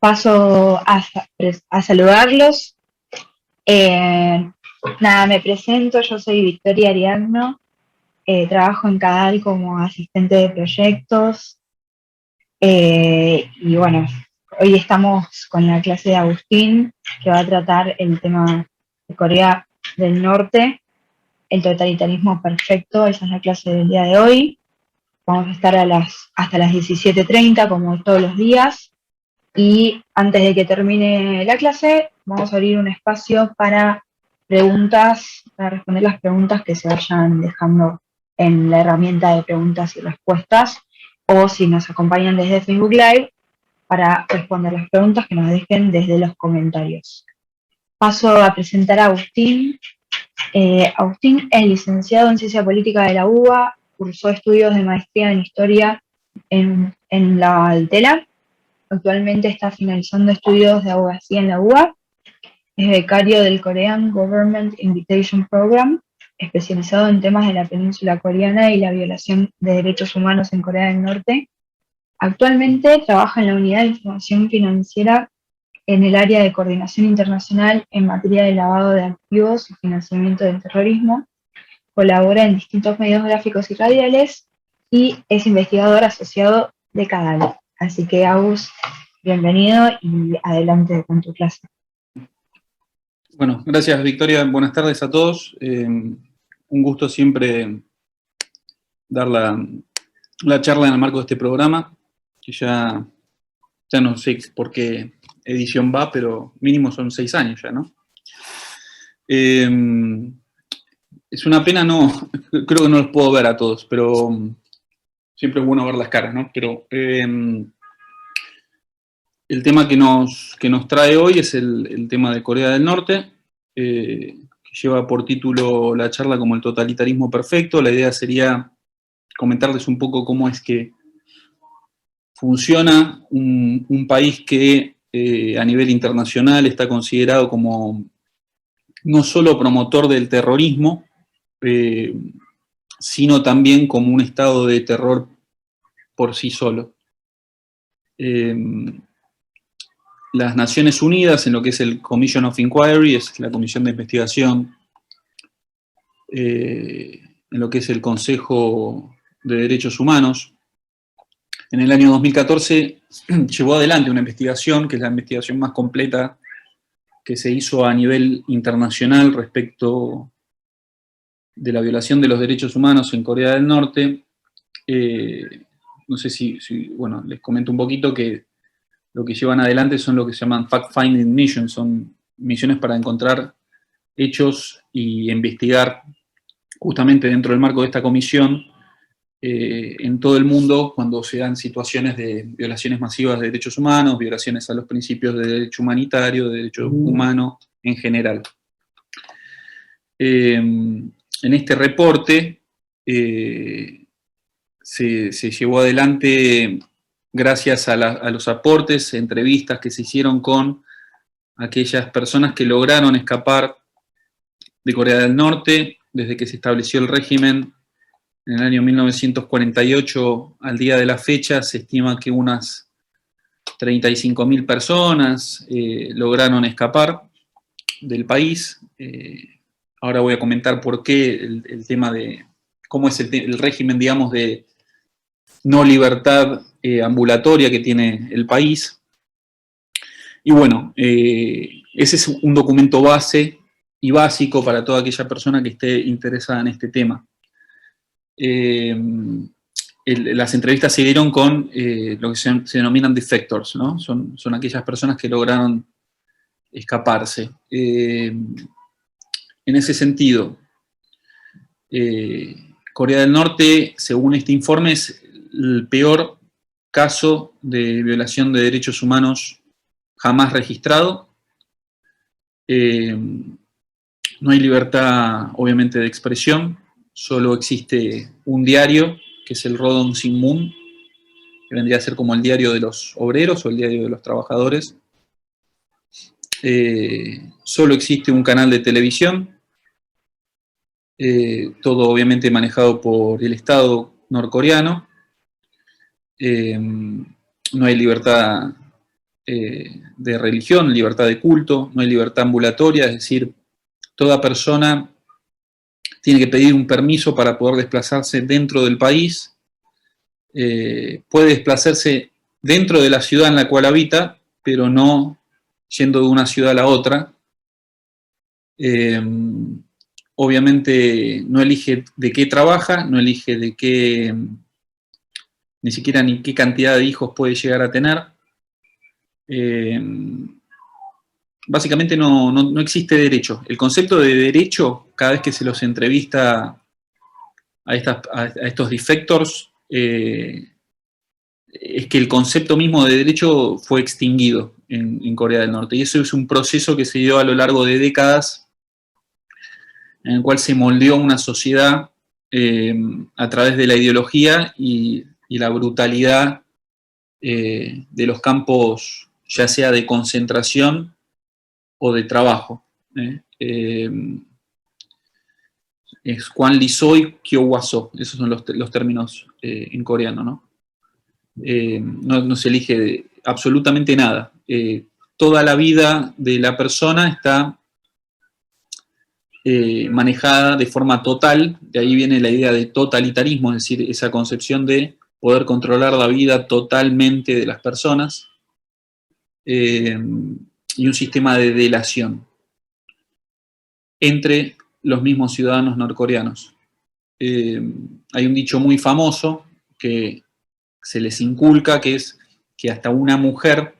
Paso a saludarlos. Nada, me presento, yo soy Victoria Ariadno, trabajo en CADAL como asistente de proyectos, y bueno, hoy estamos con la clase de Agustín, que va a tratar el tema de Corea del Norte, el totalitarismo perfecto. Esa es la clase del día de hoy. Vamos a estar hasta las 17:30, como todos los días. Y antes de que termine la clase, vamos a abrir un espacio para preguntas, para responder las preguntas que se vayan dejando en la herramienta de preguntas y respuestas, o si nos acompañan desde Facebook Live, para responder las preguntas que nos dejen desde los comentarios. Paso a presentar a Agustín. Agustín es licenciado en Ciencia Política de la UBA, cursó estudios de maestría en Historia en la Altela. Actualmente está finalizando estudios de abogacía en la UBA. Es becario del Korean Government Invitation Program, especializado en temas de la península coreana y la violación de derechos humanos en Corea del Norte. Actualmente trabaja en la Unidad de Información Financiera en el área de coordinación internacional en materia de lavado de activos y financiamiento del terrorismo. Colabora en distintos medios gráficos y radiales y es investigador asociado de CADAL. Así que, Agus, bienvenido y adelante con tu clase. Bueno, gracias Victoria, buenas tardes a todos. Un gusto siempre dar la charla en el marco de este programa, que ya no sé por qué edición va, pero mínimo son 6 años ya, ¿no? Es una pena, creo que no los puedo ver a todos, pero siempre es bueno ver las caras, ¿no? Pero el tema que nos trae hoy es el tema de Corea del Norte, que lleva por título la charla como el totalitarismo perfecto. La idea sería comentarles un poco cómo es que funciona un país que a nivel internacional está considerado como no solo promotor del terrorismo, sino también como un estado de terror por sí solo. Las Naciones Unidas, en lo que es el Commission of Inquiry, es la comisión de investigación, en lo que es el Consejo de Derechos Humanos, en el año 2014 llevó adelante una investigación, que es la investigación más completa que se hizo a nivel internacional respecto de la violación de los derechos humanos en Corea del Norte. No sé si bueno, les comento un poquito que lo que llevan adelante son lo que se llaman fact-finding missions, son misiones para encontrar hechos y investigar justamente dentro del marco de esta comisión en todo el mundo cuando se dan situaciones de violaciones masivas de derechos humanos, violaciones a los principios de derecho humanitario, de derecho humano en general. En este reporte se llevó adelante gracias a los aportes, entrevistas que se hicieron con aquellas personas que lograron escapar de Corea del Norte desde que se estableció el régimen en el año 1948 al día de la fecha. Se estima que unas 35.000 personas lograron escapar del país. Ahora voy a comentar por qué el tema de cómo es el régimen, digamos, de no libertad ambulatoria que tiene el país. Y bueno, ese es un documento base y básico para toda aquella persona que esté interesada en este tema. Las entrevistas se dieron con lo que se denominan defectors, ¿no? Son aquellas personas que lograron escaparse. En ese sentido, Corea del Norte, según este informe, es el peor caso de violación de derechos humanos jamás registrado. No hay libertad, obviamente, de expresión. Solo existe un diario, que es el Rodong Sinmun, que vendría a ser como el diario de los obreros o el diario de los trabajadores. Solo existe un canal de televisión, todo obviamente manejado por el Estado norcoreano. No hay libertad de religión, libertad de culto, no hay libertad ambulatoria, es decir, toda persona tiene que pedir un permiso para poder desplazarse dentro del país, puede desplazarse dentro de la ciudad en la cual habita, pero no yendo de una ciudad a la otra. Obviamente no elige de qué trabaja, no elige de qué, ni siquiera ni qué cantidad de hijos puede llegar a tener. Básicamente no existe derecho. El concepto de derecho, cada vez que se los entrevista a estos defectors, es que el concepto mismo de derecho fue extinguido en Corea del Norte. Y eso es un proceso que se dio a lo largo de décadas, en el cual se moldeó una sociedad a través de la ideología y la brutalidad de los campos, ya sea de concentración o de trabajo. Es Kwan Lisoy Kyowaso, esos son los términos en coreano, ¿no? No se elige absolutamente nada. Toda la vida de la persona está manejada de forma total, de ahí viene la idea de totalitarismo, es decir, esa concepción de poder controlar la vida totalmente de las personas, y un sistema de delación entre los mismos ciudadanos norcoreanos. Hay un dicho muy famoso que se les inculca, que es que hasta una mujer,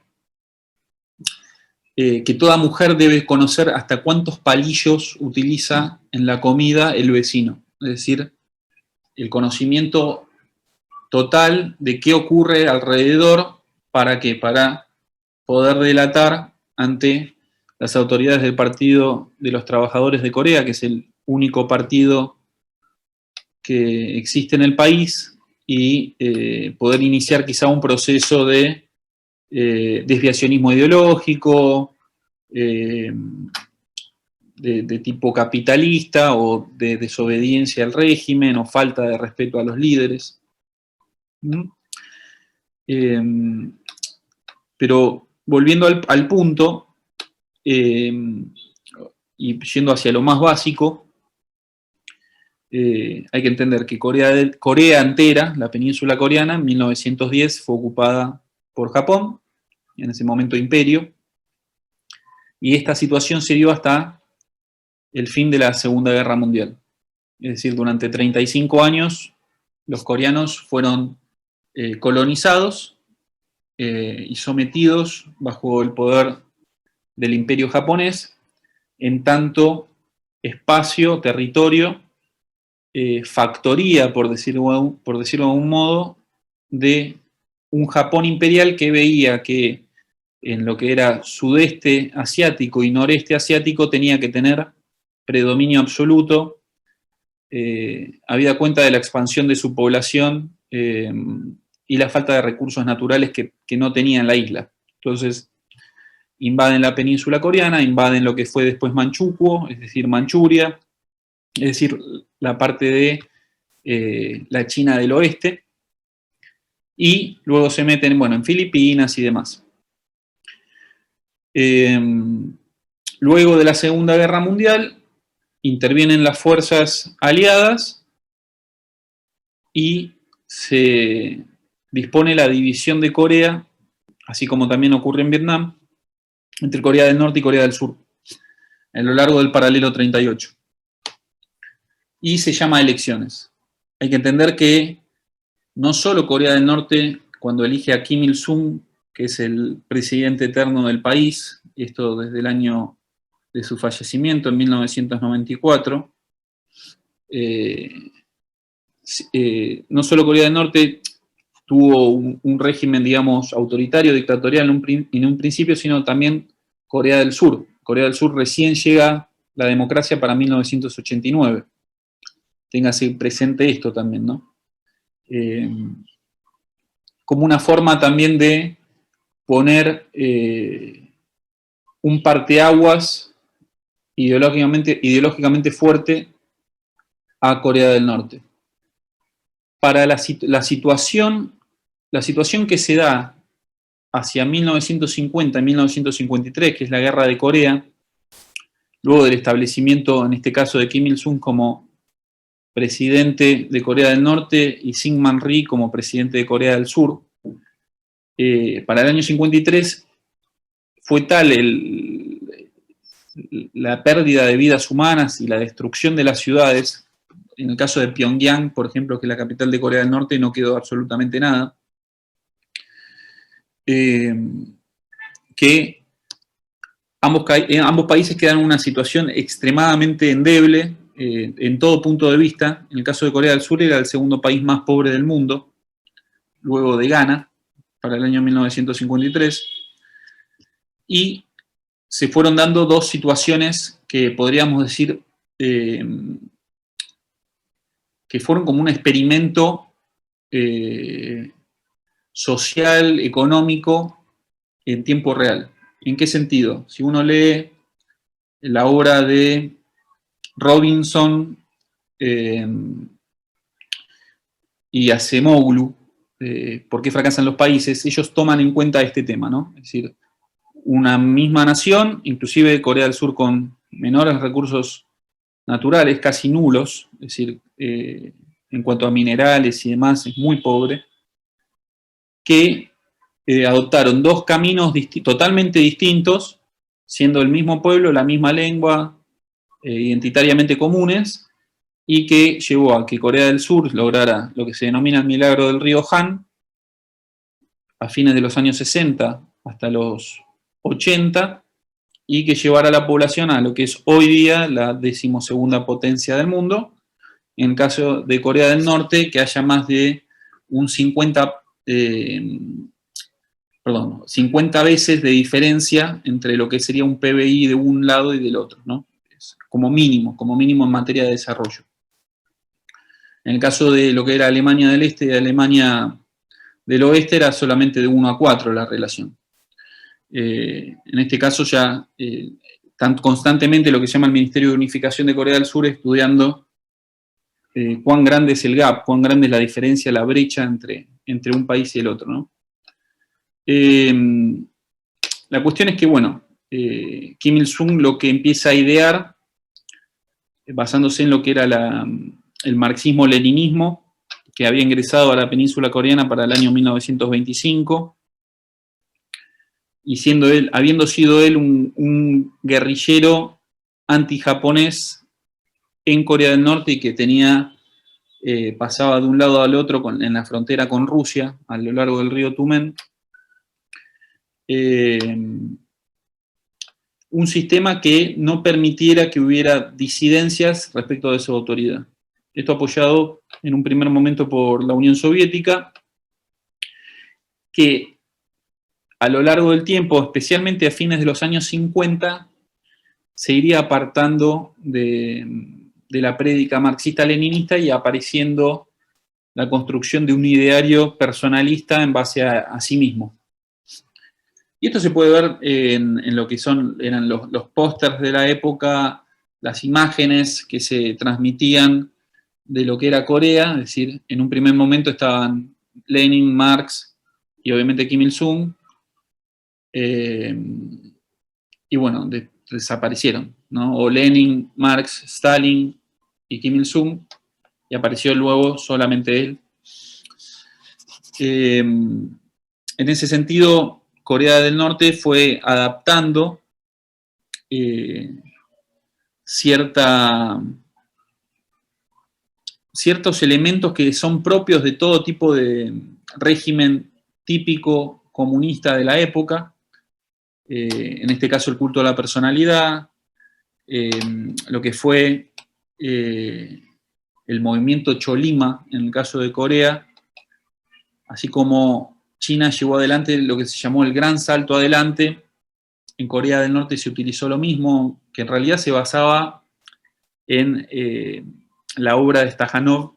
que toda mujer debe conocer hasta cuántos palillos utiliza en la comida el vecino. Es decir, el conocimiento total de qué ocurre alrededor, ¿para qué? Para poder delatar ante las autoridades del Partido de los Trabajadores de Corea, que es el único partido que existe en el país, y poder iniciar quizá un proceso de desviacionismo ideológico, de tipo capitalista o de desobediencia al régimen o falta de respeto a los líderes. Pero volviendo al punto, y yendo hacia lo más básico, hay que entender que Corea entera, la península coreana, en 1910 fue ocupada por Japón, en ese momento imperio, y esta situación se dio hasta el fin de la Segunda Guerra Mundial. Es decir, durante 35 años los coreanos fueron colonizados y sometidos bajo el poder del imperio japonés, en tanto espacio, territorio, factoría, por decirlo de algún modo, de un Japón imperial que veía que en lo que era sudeste asiático y noreste asiático tenía que tener predominio absoluto, habida cuenta de la expansión de su población y la falta de recursos naturales que no tenía en la isla. Entonces, invaden la península coreana, invaden lo que fue después Manchukuo, es decir, Manchuria, es decir, la parte de la China del oeste, y luego se meten, bueno, en Filipinas y demás. Luego de la Segunda Guerra Mundial, intervienen las fuerzas aliadas y se dispone la división de Corea, así como también ocurre en Vietnam, entre Corea del Norte y Corea del Sur, a lo largo del paralelo 38. Y se llama elecciones. Hay que entender que no solo Corea del Norte, cuando elige a Kim Il-sung, que es el presidente eterno del país, esto desde el año de su fallecimiento en 1994, no solo Corea del Norte tuvo un régimen, digamos, autoritario, dictatorial en un principio, sino también Corea del Sur. Corea del Sur recién llega la democracia para 1989. Téngase presente esto también, ¿no? Como una forma también de poner un parteaguas ideológicamente fuerte a Corea del Norte. Para la situación que se da hacia 1950 y 1953, que es la Guerra de Corea, luego del establecimiento, en este caso, de Kim Il-sung como presidente de Corea del Norte y Syngman Rhee como presidente de Corea del Sur, para el año 53 fue tal la pérdida de vidas humanas y la destrucción de las ciudades. En el caso de Pyongyang, por ejemplo, que es la capital de Corea del Norte, no quedó absolutamente nada. Que ambos países quedan en una situación extremadamente endeble en todo punto de vista. En el caso de Corea del Sur era el segundo país más pobre del mundo, luego de Ghana, para el año 1953. Y se fueron dando dos situaciones que podríamos decir que fueron como un experimento social, económico, en tiempo real. ¿En qué sentido? Si uno lee la obra de Robinson y Acemoglu, ¿por qué fracasan los países? Ellos toman en cuenta este tema, ¿no? Es decir, una misma nación, inclusive Corea del Sur con menores recursos naturales, casi nulos, es decir, en cuanto a minerales y demás, es muy pobre, que adoptaron dos caminos totalmente distintos, siendo el mismo pueblo, la misma lengua, identitariamente comunes, y que llevó a que Corea del Sur lograra lo que se denomina el milagro del río Han, a fines de los años 60 hasta los 80, y que llevara a la población a lo que es hoy día la 12ª potencia del mundo. En el caso de Corea del Norte, que haya más de un 50 veces de diferencia entre lo que sería un PBI de un lado y del otro, ¿no? Como mínimo en materia de desarrollo. En el caso de lo que era Alemania del Este y Alemania del Oeste era solamente de 1 a 4 la relación. En este caso ya están constantemente lo que se llama el Ministerio de Unificación de Corea del Sur estudiando cuán grande es el gap, cuán grande es la diferencia, la brecha entre un país y el otro, ¿no? La cuestión es que, bueno, Kim Il-sung lo que empieza a idear, basándose en lo que era el marxismo-leninismo, que había ingresado a la península coreana para el año 1925, y habiendo sido él un guerrillero anti-japonés en Corea del Norte y que pasaba de un lado al otro en la frontera con Rusia, a lo largo del río Tumen, un sistema que no permitiera que hubiera disidencias respecto de su autoridad. Esto apoyado en un primer momento por la Unión Soviética, que a lo largo del tiempo, especialmente a fines de los años 50, se iría apartando de la prédica marxista-leninista y apareciendo la construcción de un ideario personalista en base a sí mismo. Y esto se puede ver en lo que eran los pósters de la época, las imágenes que se transmitían de lo que era Corea, es decir, en un primer momento estaban Lenin, Marx y obviamente Kim Il-sung, y bueno, desaparecieron, ¿no? O Lenin, Marx, Stalin y Kim Il-sung, y apareció luego solamente él. En ese sentido, Corea del Norte fue adaptando ciertos elementos que son propios de todo tipo de régimen típico comunista de la época, en este caso el culto a la personalidad, lo que fue el movimiento Cholima en el caso de Corea, así como China llevó adelante lo que se llamó el gran salto adelante. En Corea del Norte se utilizó lo mismo, que en realidad se basaba en la obra de Stajanov,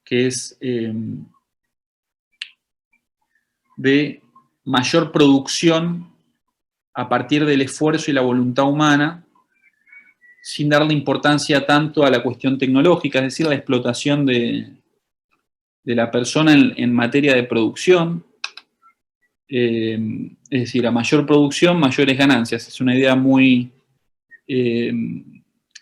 que es de mayor producción a partir del esfuerzo y la voluntad humana, sin darle importancia tanto a la cuestión tecnológica, es decir, la explotación de la persona en materia de producción, Es decir, a mayor producción, mayores ganancias. Es una idea muy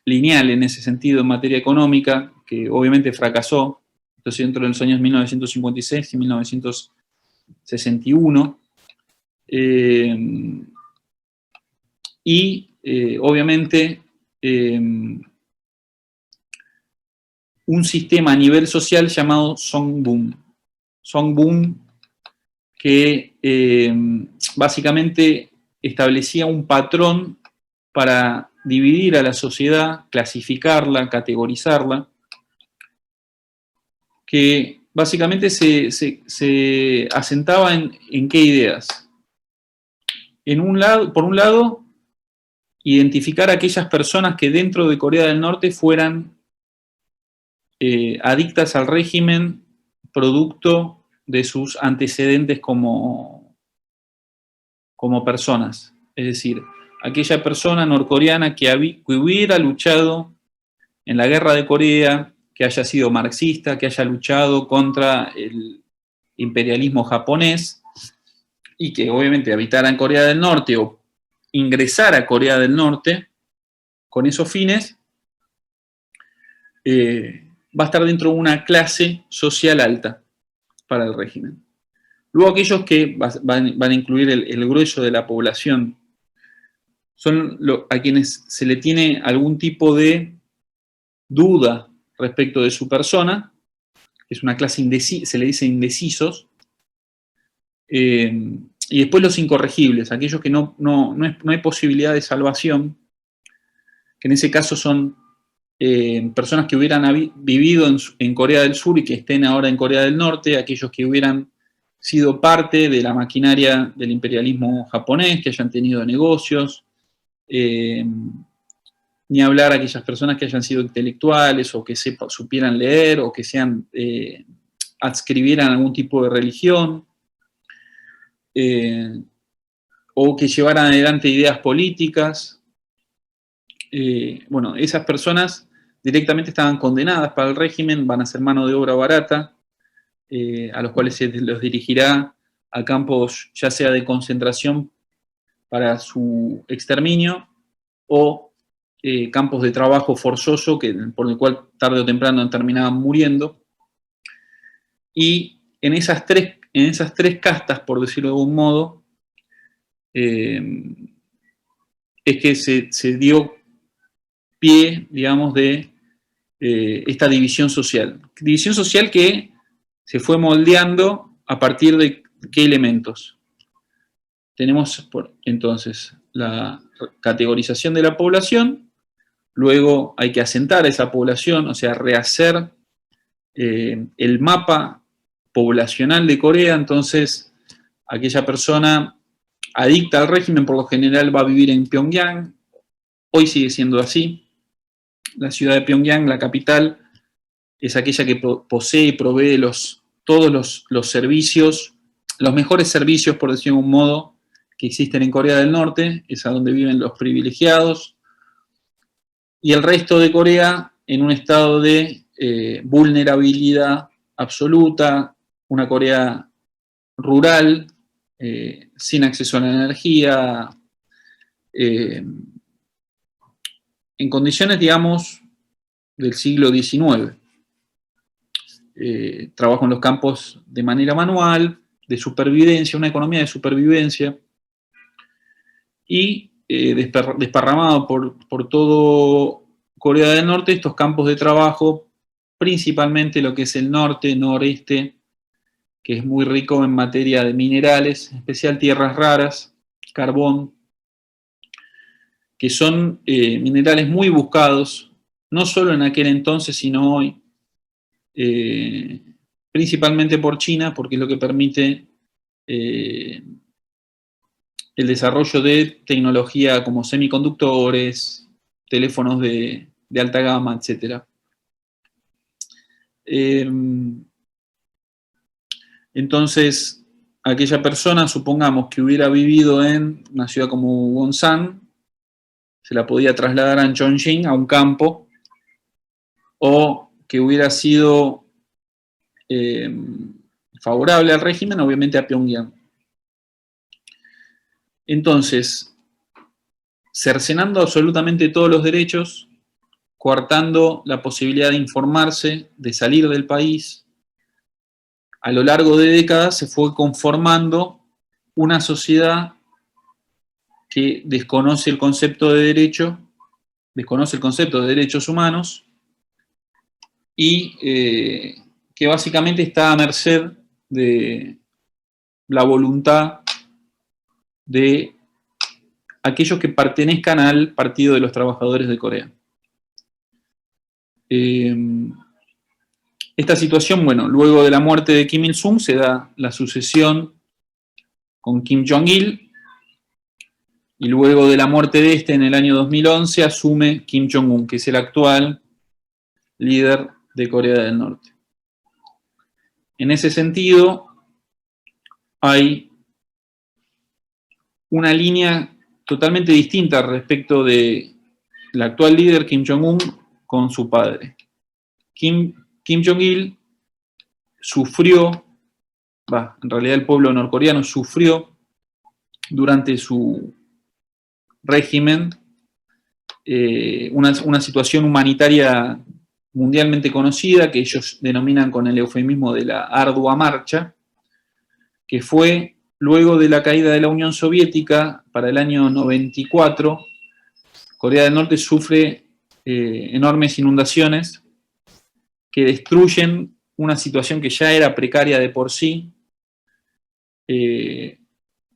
lineal en ese sentido en materia económica, que obviamente fracasó, entonces entre los años 1956 y 1961. Obviamente un sistema a nivel social llamado Songbun. Songbun que básicamente establecía un patrón para dividir a la sociedad, clasificarla, categorizarla, que básicamente se asentaba en qué ideas. Por un lado, identificar a aquellas personas que dentro de Corea del Norte fueran adictas al régimen producto de sus antecedentes como personas. Es decir, aquella persona norcoreana que hubiera luchado en la guerra de Corea, que haya sido marxista, que haya luchado contra el imperialismo japonés y que obviamente habitara en Corea del Norte o ingresara a Corea del Norte con esos fines, va a estar dentro de una clase social alta para el régimen. Luego aquellos que van a incluir el grueso de la población son a quienes se le tiene algún tipo de duda respecto de su persona, que es una clase se le dice indecisos, y después los incorregibles, aquellos que no hay posibilidad de salvación, que en ese caso son personas que hubieran vivido en Corea del Sur y que estén ahora en Corea del Norte, aquellos que hubieran sido parte de la maquinaria del imperialismo japonés, que hayan tenido negocios, ni hablar a aquellas personas que hayan sido intelectuales o que supieran leer o que adscribieran algún tipo de religión, o que llevaran adelante ideas políticas. Bueno, esas personas directamente estaban condenadas para el régimen, van a ser mano de obra barata, a los cuales se los dirigirá a campos ya sea de concentración para su exterminio o campos de trabajo forzoso por el cual tarde o temprano terminaban muriendo. Y en esas tres castas, por decirlo de algún modo, es que se dio pie, digamos, de esta división social. División social que se fue moldeando a partir de qué elementos. Tenemos entonces la categorización de la población, luego hay que asentar a esa población, o sea, rehacer el mapa poblacional de Corea. Entonces aquella persona adicta al régimen por lo general va a vivir en Pyongyang, hoy sigue siendo así. La ciudad de Pyongyang, la capital, es aquella que posee y provee todos los servicios, los mejores servicios, por decirlo de un modo, que existen en Corea del Norte, es a donde viven los privilegiados, y el resto de Corea en un estado de vulnerabilidad absoluta, una Corea rural, sin acceso a la energía, en condiciones, digamos, del siglo XIX. Trabajo en los campos de manera manual, de supervivencia, una economía de supervivencia, y desparramado por todo Corea del Norte, estos campos de trabajo, principalmente lo que es el norte, noreste, que es muy rico en materia de minerales, en especial tierras raras, carbón, que son minerales muy buscados, no solo en aquel entonces, sino hoy, principalmente por China, porque es lo que permite el desarrollo de tecnología como semiconductores, teléfonos de alta gama, etc. Entonces, aquella persona, supongamos que hubiera vivido en una ciudad como Wonsan, se la podía trasladar a Chongqing, a un campo, o que hubiera sido favorable al régimen, obviamente a Pyongyang. Entonces, cercenando absolutamente todos los derechos, coartando la posibilidad de informarse, de salir del país, a lo largo de décadas se fue conformando una sociedad que desconoce el concepto de derecho, desconoce el concepto de derechos humanos y que básicamente está a merced de la voluntad de aquellos que pertenezcan al Partido de los Trabajadores de Corea. Esta situación, bueno, luego de la muerte de Kim Il-sung se da la sucesión con Kim Jong-il y luego de la muerte de este en el año 2011 asume Kim Jong-un, que es el actual líder de Corea del Norte. En ese sentido, hay una línea totalmente distinta respecto de la actual líder Kim Jong-un con su padre. Kim Jong-il sufrió, en realidad el pueblo norcoreano sufrió durante su régimen una situación humanitaria mundialmente conocida que ellos denominan con el eufemismo de la ardua marcha, que fue luego de la caída de la Unión Soviética para el año 94. Corea del Norte sufre enormes inundaciones que destruyen una situación que ya era precaria de por sí,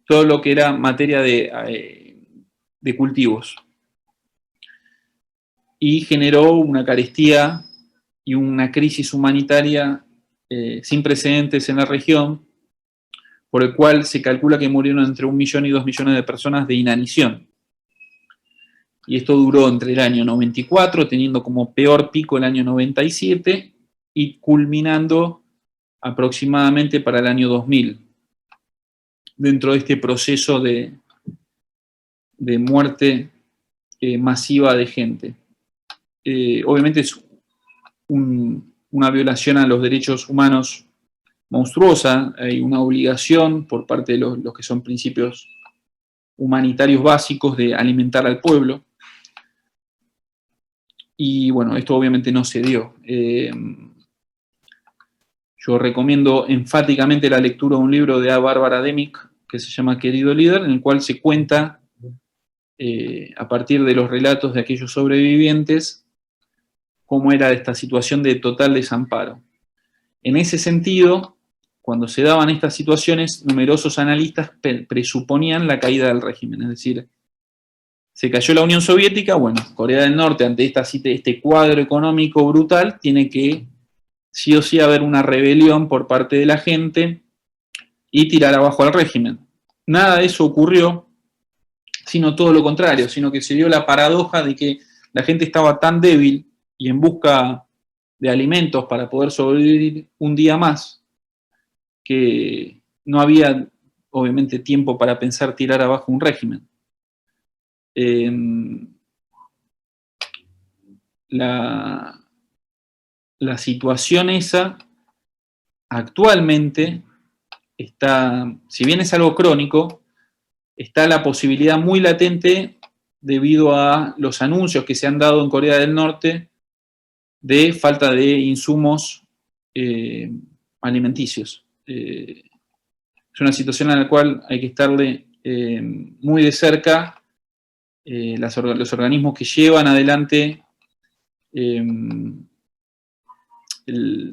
todo lo que era materia de cultivos. Y generó una carestía y una crisis humanitaria sin precedentes en la región, por el cual se calcula que murieron entre 1 millón y 2 millones de personas de inanición. Y esto duró entre el año 94, teniendo como peor pico el año 97, y culminando aproximadamente para el año 2000, dentro de este proceso de muerte masiva de gente. Obviamente es una violación a los derechos humanos monstruosa, hay una obligación por parte de los que son principios humanitarios básicos de alimentar al pueblo. Y bueno, esto obviamente no se dio. Yo recomiendo enfáticamente la lectura de un libro de A. Bárbara Demick que se llama Querido Líder, en el cual se cuenta, a partir de los relatos de aquellos sobrevivientes, cómo era esta situación de total desamparo. En ese sentido, cuando se daban estas situaciones, numerosos analistas presuponían la caída del régimen, es decir, se cayó la Unión Soviética, bueno, Corea del Norte, ante este cuadro económico brutal, tiene que sí o sí haber una rebelión por parte de la gente y tirar abajo al régimen. Nada de eso ocurrió, sino todo lo contrario, sino que se dio la paradoja de que la gente estaba tan débil y en busca de alimentos para poder sobrevivir un día más, que no había, obviamente, tiempo para pensar tirar abajo un régimen. La situación esa actualmente está, si bien es algo crónico, está la posibilidad muy latente debido a los anuncios que se han dado en Corea del Norte de falta de insumos alimenticios. Es una situación a la cual hay que estarle muy de cerca. Los organismos que llevan adelante el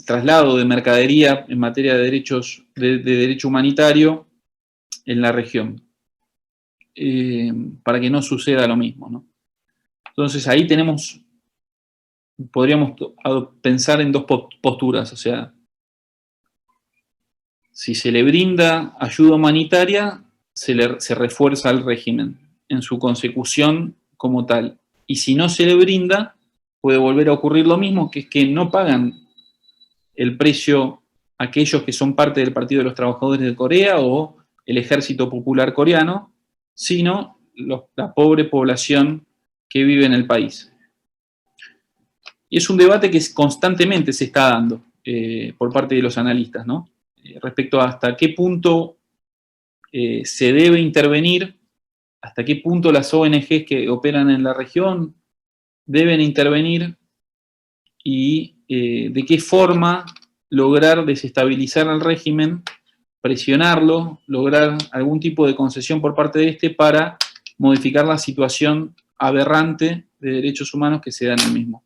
traslado de mercadería en materia de derechos de derecho humanitario en la región, para que no suceda lo mismo, ¿no? Entonces ahí podríamos pensar en dos posturas, o sea, si se le brinda ayuda humanitaria, se refuerza al régimen en su consecución como tal. Y si no se le brinda, puede volver a ocurrir lo mismo, que es que no pagan el precio aquellos que son parte del Partido de los Trabajadores de Corea o el Ejército Popular Coreano, sino la pobre población que vive en el país. Y es un debate que constantemente se está dando por parte de los analistas, ¿no? Respecto a hasta qué punto se debe intervenir hasta qué punto las ONGs que operan en la región deben intervenir y de qué forma lograr desestabilizar al régimen, presionarlo, lograr algún tipo de concesión por parte de este para modificar la situación aberrante de derechos humanos que se da en el mismo.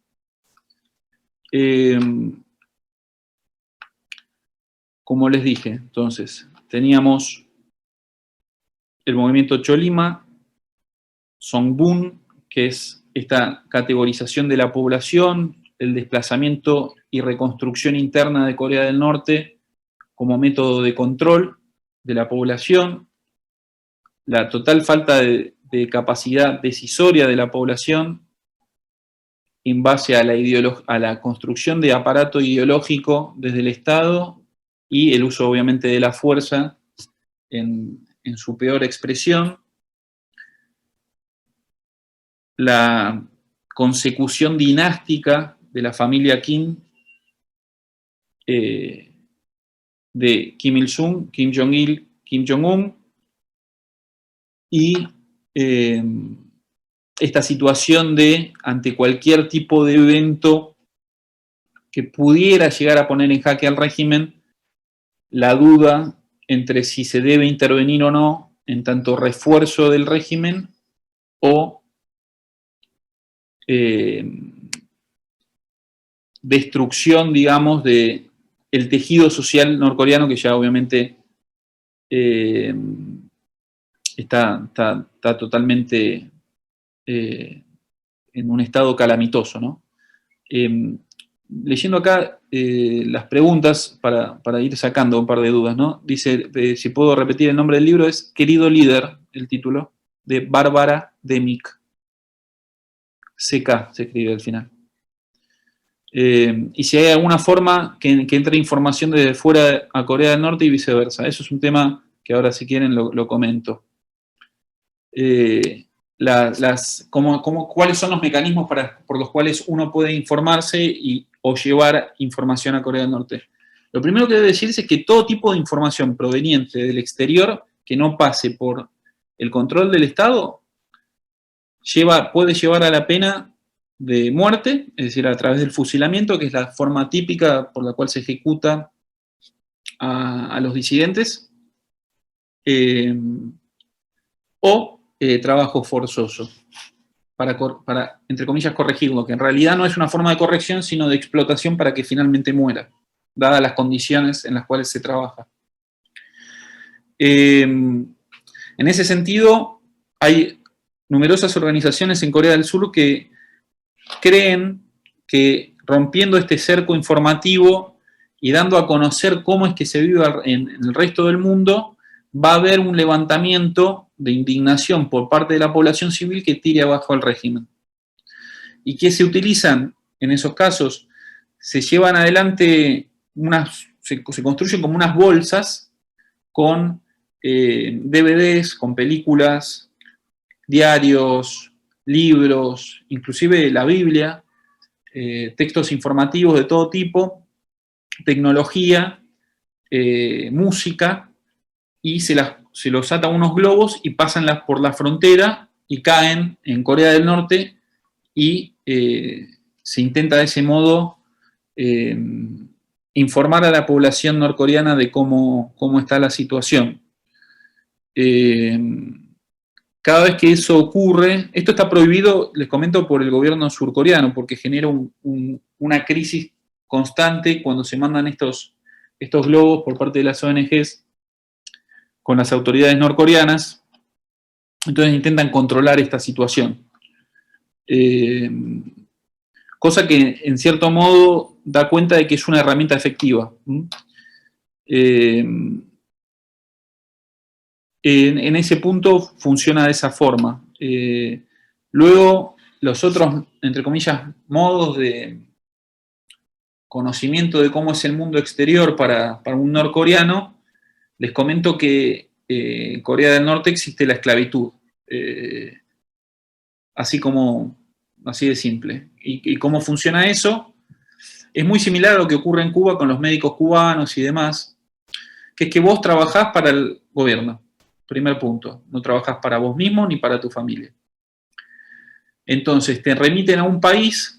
Como les dije, entonces, teníamos el movimiento Cholima, Songbun, que es esta categorización de la población, el desplazamiento y reconstrucción interna de Corea del Norte como método de control de la población, la total falta de capacidad decisoria de la población en base a la construcción de aparato ideológico desde el Estado y el uso obviamente de la fuerza en su peor expresión, la consecución dinástica de la familia Kim, de Kim Il-sung, Kim Jong-il, Kim Jong-un, y esta situación de, ante cualquier tipo de evento que pudiera llegar a poner en jaque al régimen, la duda entre si se debe intervenir o no en tanto refuerzo del régimen o destrucción, digamos, de el tejido social norcoreano, que ya obviamente está totalmente en un estado calamitoso, ¿no? Leyendo acá las preguntas para ir sacando un par de dudas, ¿no? Dice, si puedo repetir el nombre del libro, es Querido Líder, el título, de Bárbara Demick. CK se escribe al final. Y si hay alguna forma que entre información desde fuera a Corea del Norte y viceversa. Eso es un tema que ahora, si quieren, lo comento. ¿Cuáles son los mecanismos por los cuales uno puede informarse o llevar información a Corea del Norte? Lo primero que debe decirse es que todo tipo de información proveniente del exterior que no pase por el control del Estado puede llevar a la pena de muerte, es decir, a través del fusilamiento, que es la forma típica por la cual se ejecuta a los disidentes, o trabajo forzoso, para, entre comillas, corregirlo, que en realidad no es una forma de corrección, sino de explotación para que finalmente muera, dadas las condiciones en las cuales se trabaja. En ese sentido, hay numerosas organizaciones en Corea del Sur que creen que rompiendo este cerco informativo y dando a conocer cómo es que se vive en el resto del mundo, va a haber un levantamiento de indignación por parte de la población civil que tire abajo al régimen. ¿Y qué se utilizan en esos casos? Se llevan adelante se construyen como unas bolsas con DVDs, con películas, diarios, libros, inclusive la Biblia, textos informativos de todo tipo, tecnología, música, y se los ata a unos globos y pasan por la frontera y caen en Corea del Norte y se intenta de ese modo informar a la población norcoreana de cómo está la situación. Cada vez que eso ocurre, esto está prohibido, les comento, por el gobierno surcoreano, porque genera una crisis constante cuando se mandan estos globos por parte de las ONGs con las autoridades norcoreanas. Entonces intentan controlar esta situación. Cosa que en cierto modo da cuenta de que es una herramienta efectiva. En ese punto funciona de esa forma. Luego, los otros, entre comillas, modos de conocimiento de cómo es el mundo exterior para un norcoreano, les comento que en Corea del Norte existe la esclavitud. Así de simple. ¿Y cómo funciona eso? Es muy similar a lo que ocurre en Cuba con los médicos cubanos y demás, que es que vos trabajás para el gobierno. Primer punto, no trabajas para vos mismo ni para tu familia. Entonces, te remiten a un país,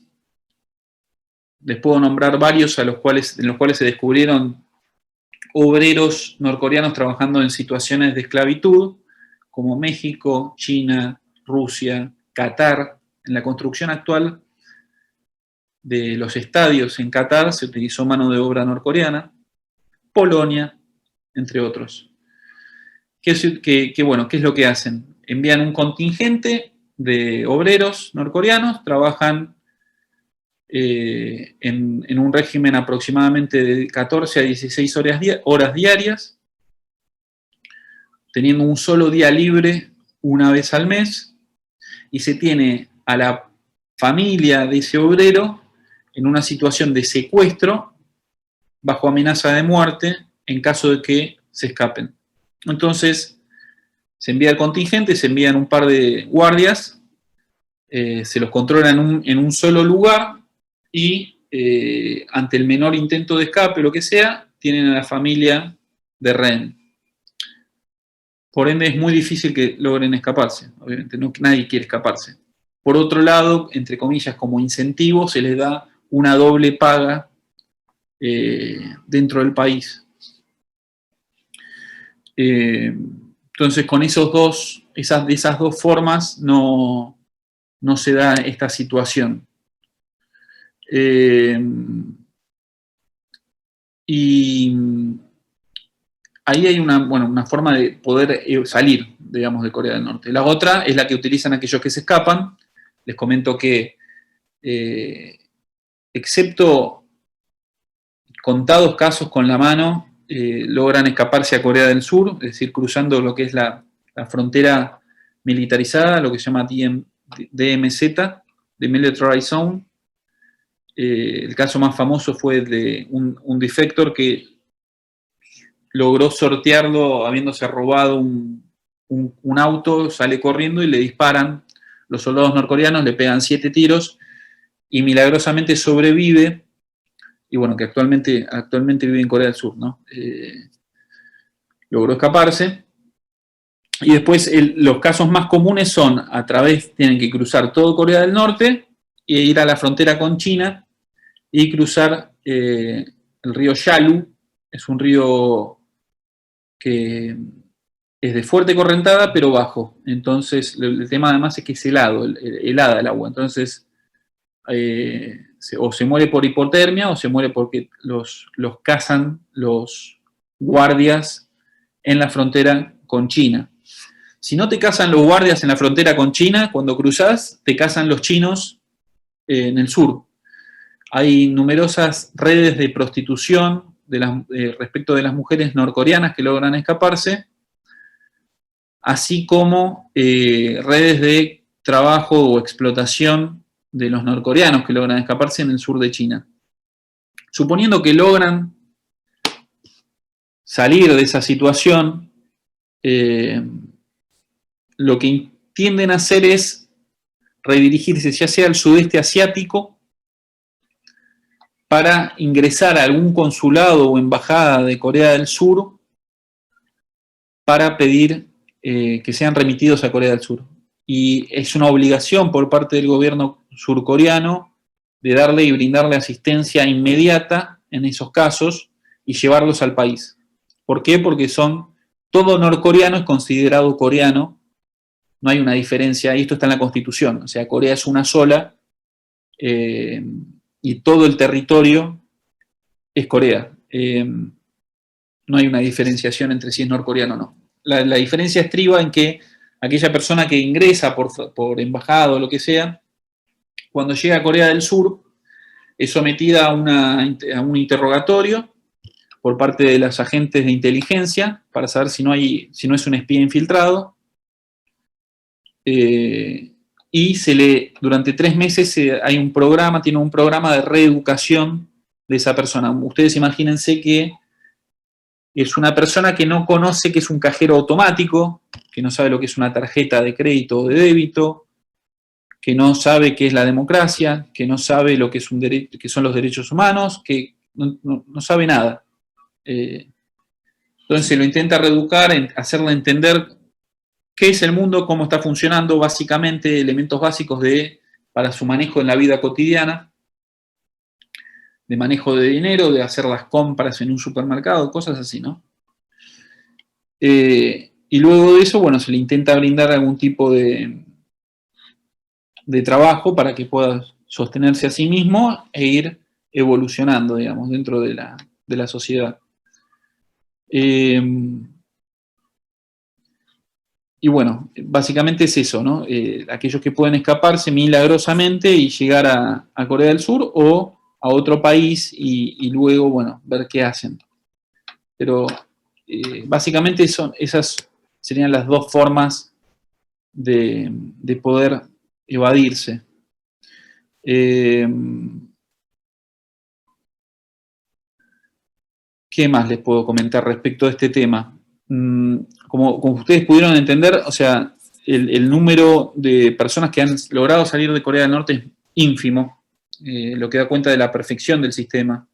les puedo nombrar varios en los cuales se descubrieron obreros norcoreanos trabajando en situaciones de esclavitud, como México, China, Rusia, Qatar. En la construcción actual de los estadios en Qatar se utilizó mano de obra norcoreana, Polonia, entre otros. ¿Qué es lo que hacen? Envían un contingente de obreros norcoreanos, trabajan en un régimen aproximadamente de 14 a 16 horas diarias, teniendo un solo día libre una vez al mes, y se tiene a la familia de ese obrero en una situación de secuestro bajo amenaza de muerte en caso de que se escapen. Entonces, se envía el contingente, se envían un par de guardias, se los controlan en un solo lugar y ante el menor intento de escape, lo que sea, tienen a la familia de rehén. Por ende, es muy difícil que logren escaparse. Obviamente, nadie quiere escaparse. Por otro lado, entre comillas, como incentivo, se les da una doble paga dentro del país. Entonces, con esas dos formas no se da esta situación. Y ahí hay una forma de poder salir, digamos, de Corea del Norte. La otra es la que utilizan aquellos que se escapan. Les comento que, excepto contados casos con la mano, logran escaparse a Corea del Sur, es decir, cruzando lo que es la frontera militarizada, lo que se llama DMZ, de Militarized Zone. El caso más famoso fue de un defector que logró sortearlo habiéndose robado un auto, sale corriendo y le disparan. Los soldados norcoreanos le pegan 7 tiros y milagrosamente sobrevive. Y bueno, que actualmente vive en Corea del Sur, ¿no? Logró escaparse. Y después los casos más comunes son tienen que cruzar todo Corea del Norte e ir a la frontera con China y cruzar el río Yalu. Es un río que es de fuerte correntada, pero bajo. Entonces, el tema además es que es helada el agua. Entonces, o se muere por hipotermia o se muere porque los cazan los guardias en la frontera con China. Si no te cazan los guardias en la frontera con China, cuando cruzás, te cazan los chinos en el sur. Hay numerosas redes de prostitución respecto de las mujeres norcoreanas que logran escaparse, así como redes de trabajo o explotación de los norcoreanos que logran escaparse en el sur de China. Suponiendo que logran salir de esa situación, lo que tienden a hacer es redirigirse ya sea al sudeste asiático para ingresar a algún consulado o embajada de Corea del Sur para pedir que sean remitidos a Corea del Sur. Y es una obligación por parte del gobierno surcoreano de darle y brindarle asistencia inmediata en esos casos y llevarlos al país. ¿Por qué? Porque todo norcoreano es considerado coreano, no hay una diferencia, y esto está en la Constitución, o sea, Corea es una sola y todo el territorio es Corea. No hay una diferenciación entre si es norcoreano o no. La diferencia estriba en que aquella persona que ingresa por embajada o lo que sea, cuando llega a Corea del Sur, es sometida a un interrogatorio por parte de los agentes de inteligencia para saber si no es un espía infiltrado. Y durante 3 meses tiene un programa de reeducación de esa persona. Ustedes imagínense que es una persona que no conoce qué es un cajero automático, que no sabe lo que es una tarjeta de crédito o de débito, que no sabe qué es la democracia, que no sabe lo que son los derechos humanos, que no sabe nada. Entonces se lo intenta reeducar, hacerle entender qué es el mundo, cómo está funcionando, básicamente elementos básicos para su manejo en la vida cotidiana, de manejo de dinero, de hacer las compras en un supermercado, cosas así, ¿no? Y luego de eso, bueno, se le intenta brindar algún tipo de trabajo para que pueda sostenerse a sí mismo e ir evolucionando, digamos, dentro de la sociedad. Y bueno, básicamente es eso, ¿no? Aquellos que pueden escaparse milagrosamente y llegar a Corea del Sur o a otro país y luego, bueno, ver qué hacen. Pero básicamente esas serían las dos formas de poder evadirse. ¿Qué más les puedo comentar respecto a este tema? Como ustedes pudieron entender, o sea, el número de personas que han logrado salir de Corea del Norte es ínfimo, lo que da cuenta de la perfección del sistema,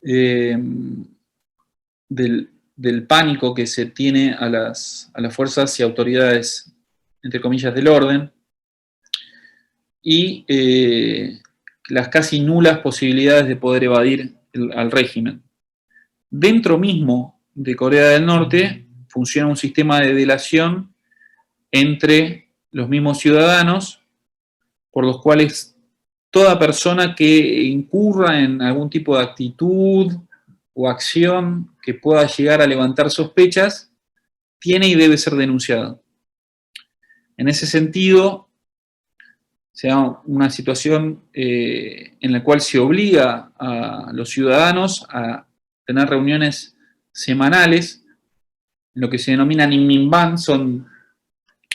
del pánico que se tiene a las fuerzas y autoridades, entre comillas, del orden, y las casi nulas posibilidades de poder evadir al régimen. Dentro mismo de Corea del Norte funciona un sistema de delación entre los mismos ciudadanos, por los cuales toda persona que incurra en algún tipo de actitud o acción que pueda llegar a levantar sospechas, tiene y debe ser denunciado. En ese sentido, se da una situación en la cual se obliga a los ciudadanos a tener reuniones semanales, lo que se denomina Ninminban, son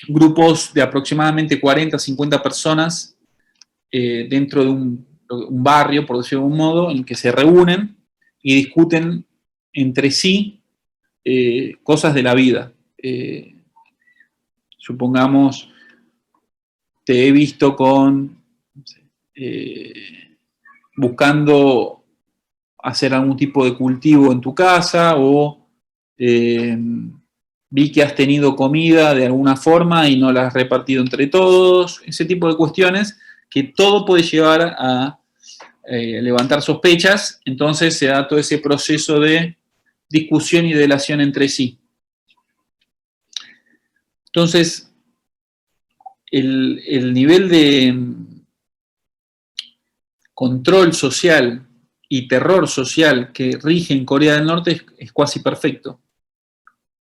grupos de aproximadamente 40, 50 personas dentro de un barrio, por decirlo de un modo, en que se reúnen y discuten entre sí cosas de la vida. Supongamos, te he visto buscando hacer algún tipo de cultivo en tu casa o vi que has tenido comida de alguna forma y no la has repartido entre todos, ese tipo de cuestiones que todo puede llevar a levantar sospechas, entonces se da todo ese proceso de discusión y delación entre sí. Entonces, el nivel de control social y terror social que rige en Corea del Norte es cuasi perfecto.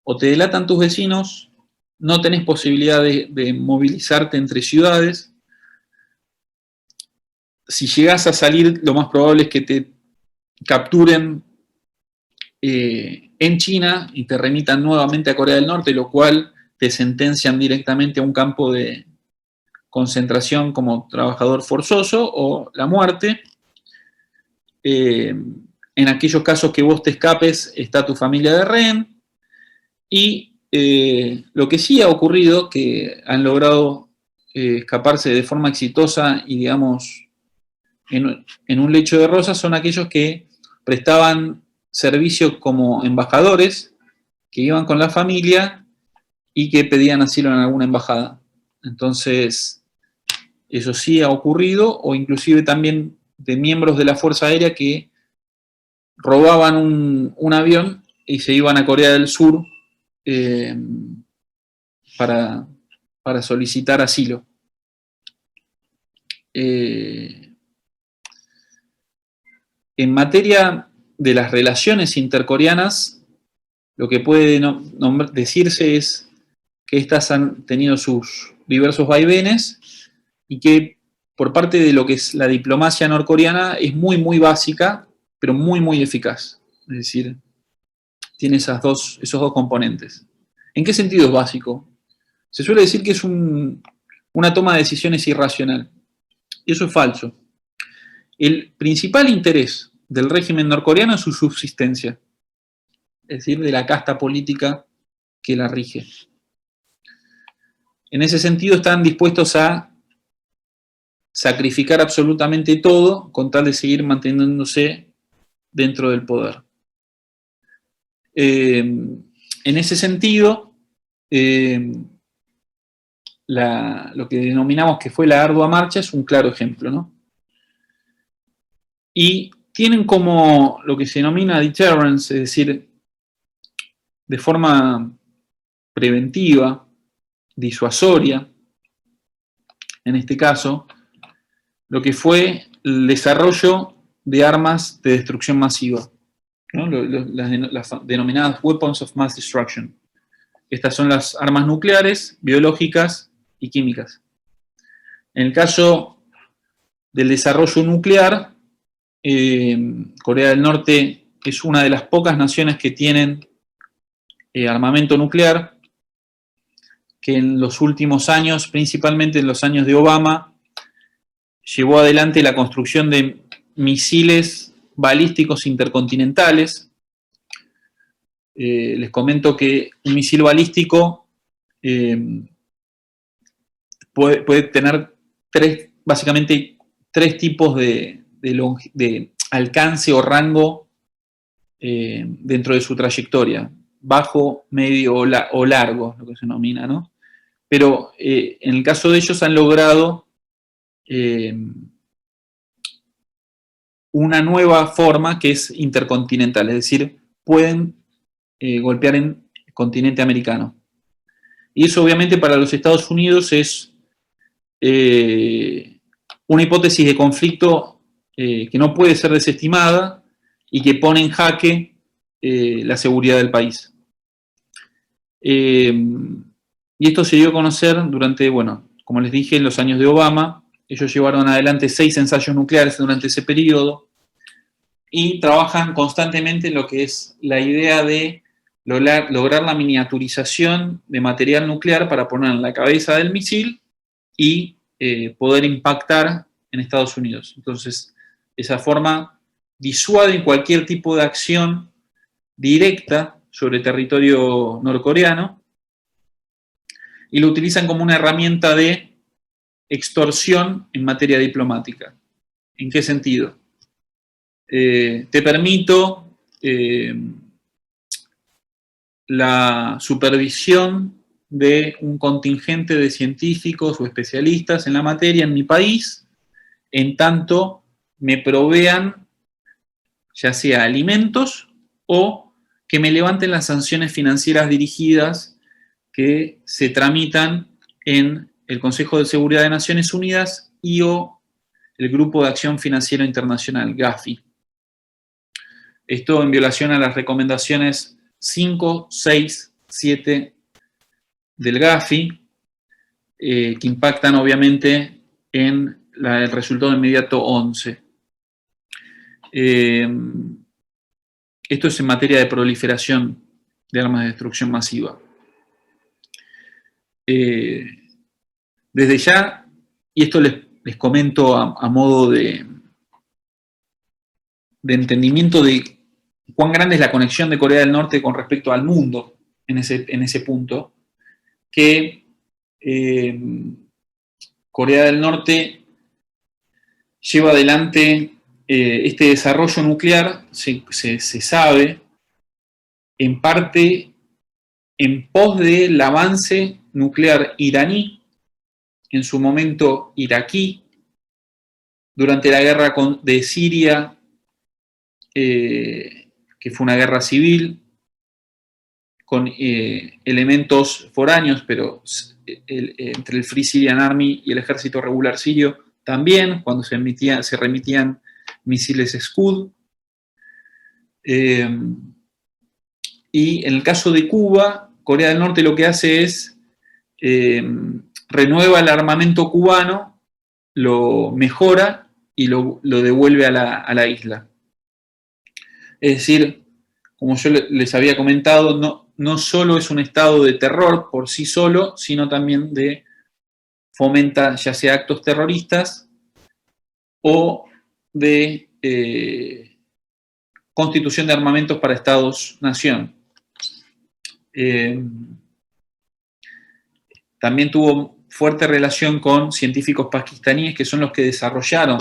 O te delatan tus vecinos, no tenés posibilidad de movilizarte entre ciudades. Si llegás a salir, lo más probable es que te capturen en China y te remitan nuevamente a Corea del Norte, lo cual te sentencian directamente a un campo de concentración como trabajador forzoso o la muerte. En aquellos casos que vos te escapes, está tu familia de rehén. Y lo que sí ha ocurrido, que han logrado escaparse de forma exitosa y, digamos, en un lecho de rosas, son aquellos que prestaban servicio como embajadores, que iban con la familia y que pedían asilo en alguna embajada. Entonces, eso sí ha ocurrido, o inclusive también de miembros de la Fuerza Aérea que robaban un avión y se iban a Corea del Sur para solicitar asilo. En materia de las relaciones intercoreanas, lo que puede decirse es que estas han tenido sus diversos vaivenes y que por parte de lo que es la diplomacia norcoreana es muy, muy básica, pero muy, muy eficaz. Es decir, tiene esos dos componentes. ¿En qué sentido es básico? Se suele decir que es una toma de decisiones irracional. Y eso es falso. El principal interés del régimen norcoreano es su subsistencia, es decir, de la casta política que la rige. En ese sentido están dispuestos a sacrificar absolutamente todo con tal de seguir manteniéndose dentro del poder. En ese sentido, lo que denominamos que fue la ardua marcha es un claro ejemplo, ¿no? Y tienen como lo que se denomina deterrence, es decir, de forma preventiva, disuasoria, en este caso, lo que fue el desarrollo de armas de destrucción masiva, ¿no? Las denominadas Weapons of Mass Destruction. Estas son las armas nucleares, biológicas y químicas. En el caso del desarrollo nuclear, Corea del Norte es una de las pocas naciones que tienen armamento nuclear, que en los últimos años, principalmente en los años de Obama, llevó adelante la construcción de misiles balísticos intercontinentales. Les comento que un misil balístico puede tener básicamente tres tipos de alcance o rango dentro de su trayectoria: bajo, medio o largo, lo que se denomina, ¿no? Pero en el caso de ellos han logrado una nueva forma que es intercontinental, es decir, pueden golpear en el continente americano. Y eso obviamente para los Estados Unidos es una hipótesis de conflicto que no puede ser desestimada y que pone en jaque la seguridad del país. Y esto se dio a conocer durante, bueno, como les dije, en los años de Obama. Ellos llevaron adelante 6 ensayos nucleares durante ese periodo y trabajan constantemente en lo que es la idea de lograr la miniaturización de material nuclear para poner en la cabeza del misil y poder impactar en Estados Unidos. Entonces, de esa forma disuaden cualquier tipo de acción directa sobre territorio norcoreano y lo utilizan como una herramienta de extorsión en materia diplomática. ¿En qué sentido? Te permito la supervisión de un contingente de científicos o especialistas en la materia en mi país, en tanto me provean ya sea alimentos o que me levanten las sanciones financieras dirigidas que se tramitan en el Consejo de Seguridad de Naciones Unidas y o el Grupo de Acción Financiera Internacional, GAFI. Esto en violación a las recomendaciones 5, 6, 7 del GAFI, que impactan obviamente en el resultado inmediato 11. Esto es en materia de proliferación de armas de destrucción masiva. Desde ya, y esto les comento a modo de entendimiento de cuán grande es la conexión de Corea del Norte con respecto al mundo en ese punto, que Corea del Norte lleva adelante este desarrollo nuclear, se sabe, en parte en pos del avance nuclear iraní, en su momento iraquí, durante la guerra de Siria, que fue una guerra civil, con elementos foráneos, pero entre el Free Syrian Army y el ejército regular sirio también, cuando se remitían misiles Scud. Y en el caso de Cuba, Corea del Norte lo que hace es renueva el armamento cubano, lo mejora y lo devuelve a la isla. Es decir, como yo les había comentado, no solo es un estado de terror por sí solo, sino también fomenta ya sea actos terroristas o de constitución de armamentos para estados-nación. También tuvo fuerte relación con científicos pakistaníes, que son los que desarrollaron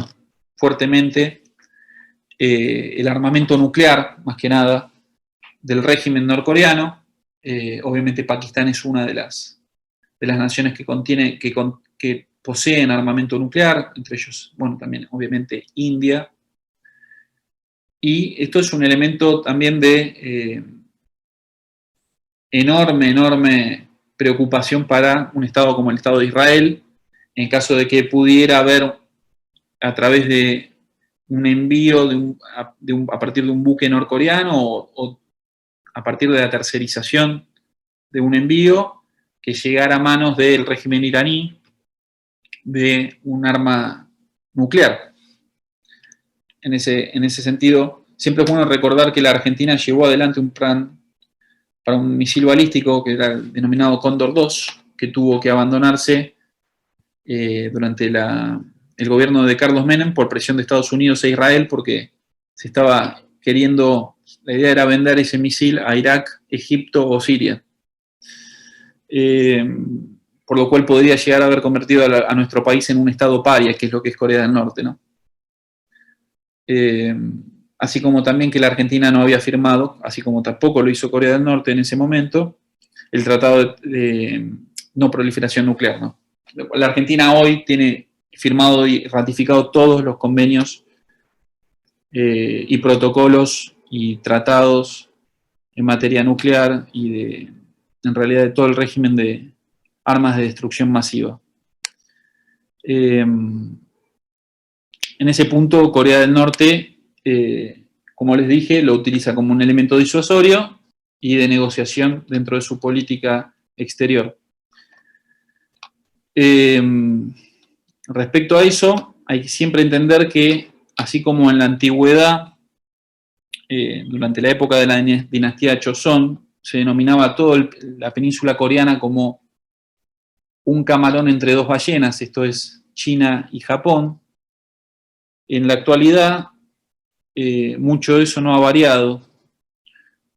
fuertemente el armamento nuclear, más que nada, del régimen norcoreano, Obviamente Pakistán es una de las naciones que poseen armamento nuclear, entre ellos, bueno, también obviamente India. Y esto es un elemento también de enorme preocupación para un Estado como el Estado de Israel, en caso de que pudiera haber, a través de un envío a partir de un buque norcoreano o a partir de la tercerización de un envío, que llegara a manos del régimen iraní de un arma nuclear. En ese sentido, siempre es bueno recordar que la Argentina llevó adelante un plan para un misil balístico que era el denominado Cóndor 2, que tuvo que abandonarse durante el gobierno de Carlos Menem por presión de Estados Unidos e Israel, porque se estaba queriendo, la idea era vender ese misil a Irak, Egipto o Siria. Por lo cual podría llegar a haber convertido a nuestro país en un estado paria, que es lo que es Corea del Norte, ¿no? Así como también que la Argentina no había firmado, así como tampoco lo hizo Corea del Norte en ese momento, el Tratado de No Proliferación Nuclear, ¿no? La Argentina hoy tiene firmado y ratificado todos los convenios y protocolos y tratados en materia nuclear y en realidad de todo el régimen de armas de destrucción masiva. En ese punto, Corea del Norte, como les dije, lo utiliza como un elemento disuasorio y de negociación dentro de su política exterior. Respecto a eso, hay que siempre entender que, así como en la antigüedad, durante la época de la dinastía Joseon, se denominaba toda la península coreana como un camarón entre dos ballenas, esto es China y Japón. En la actualidad, mucho de eso no ha variado.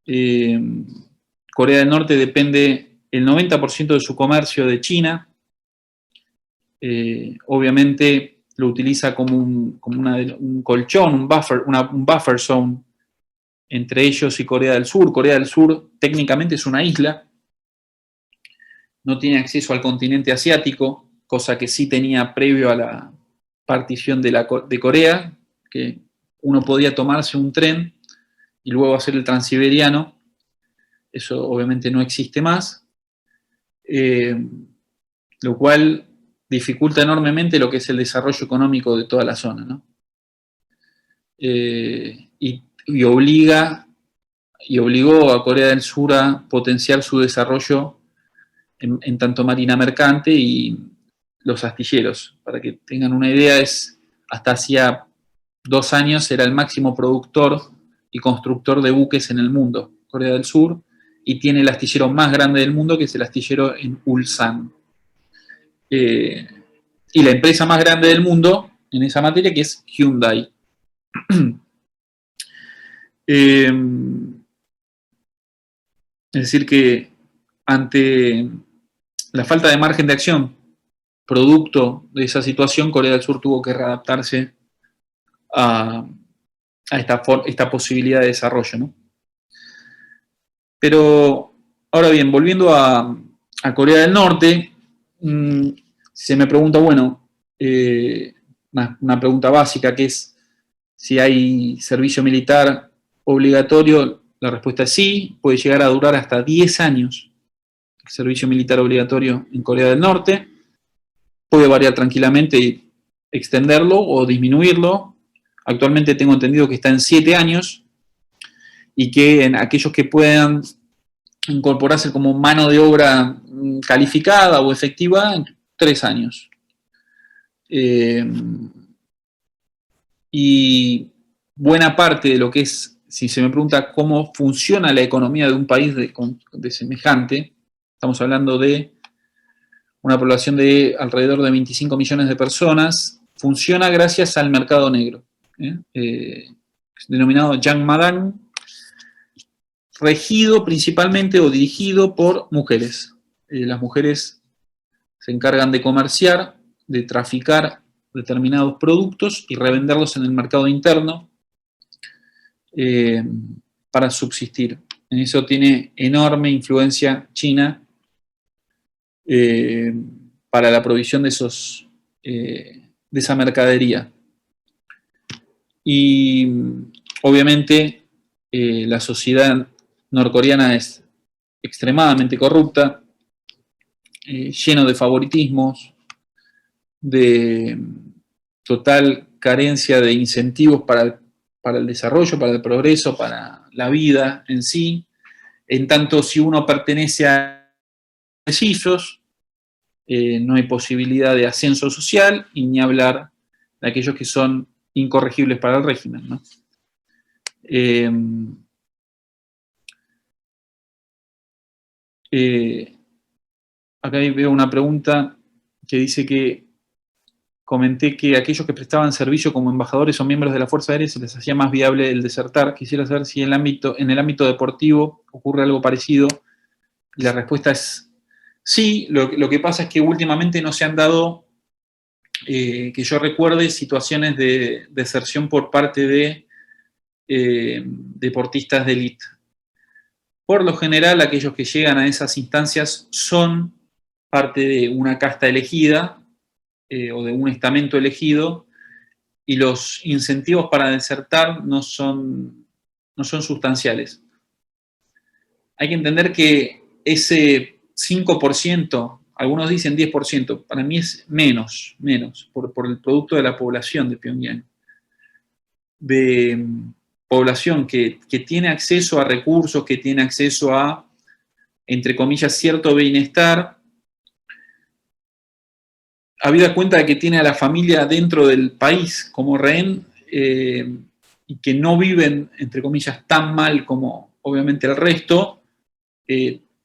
Corea del Norte depende el 90% de su comercio de China. Obviamente lo utiliza como un colchón, un buffer zone entre ellos y Corea del Sur. Corea del Sur técnicamente es una isla, no tiene acceso al continente asiático, cosa que sí tenía previo a la partición de Corea, que uno podía tomarse un tren y luego hacer el transiberiano. Eso obviamente no existe más, lo cual dificulta enormemente lo que es el desarrollo económico de toda la zona, ¿no? Y obligó a Corea del Sur a potenciar su desarrollo en tanto marina mercante y los astilleros. Para que tengan una idea, hasta hacía 2 años era el máximo productor y constructor de buques en el mundo, Corea del Sur, y tiene el astillero más grande del mundo, que es el astillero en Ulsan. Y la empresa más grande del mundo en esa materia, que es Hyundai. Es decir que ante la falta de margen de acción producto de esa situación, Corea del Sur tuvo que readaptarse a esta posibilidad de desarrollo, ¿no? Pero, ahora bien, volviendo a Corea del Norte, se me pregunta, bueno, una pregunta básica, que es si hay servicio militar obligatorio. La respuesta es sí, puede llegar a durar hasta 10 años el servicio militar obligatorio en Corea del Norte. Puede variar tranquilamente y extenderlo o disminuirlo. Actualmente tengo entendido que está en 7 años y que en aquellos que puedan incorporarse como mano de obra calificada o efectiva, en 3 años. Y buena parte de lo que es, si se me pregunta cómo funciona la economía de un país de semejante, estamos hablando de una población de alrededor de 25 millones de personas, funciona gracias al mercado negro, denominado Jangmadang, regido principalmente o dirigido por mujeres. Las mujeres se encargan de comerciar, de traficar determinados productos y revenderlos en el mercado interno para subsistir. En eso tiene enorme influencia China para la provisión de esa mercadería. Y obviamente la sociedad norcoreana es extremadamente corrupta, lleno de favoritismos, de total carencia de incentivos para el desarrollo, para el progreso, para la vida en sí. En tanto, si uno pertenece a precisos, no hay posibilidad de ascenso social y ni hablar de aquellos que son incorregibles para el régimen, ¿no? Acá veo una pregunta que dice que comenté que aquellos que prestaban servicio como embajadores o miembros de la Fuerza Aérea se les hacía más viable el desertar. Quisiera saber si en el ámbito deportivo ocurre algo parecido. Y la respuesta es sí. Lo que pasa es que últimamente no se han dado, que yo recuerde, situaciones de deserción por parte de deportistas de élite. Por lo general, aquellos que llegan a esas instancias son parte de una casta elegida o de un estamento elegido, y los incentivos para desertar no son sustanciales. Hay que entender que ese 5%, algunos dicen 10%, para mí es menos, por el producto de la población de Pyongyang. De población que tiene acceso a recursos, que tiene acceso a, entre comillas, cierto bienestar, habida cuenta de que tiene a la familia dentro del país como rehén, y que no viven, entre comillas, tan mal como obviamente el resto,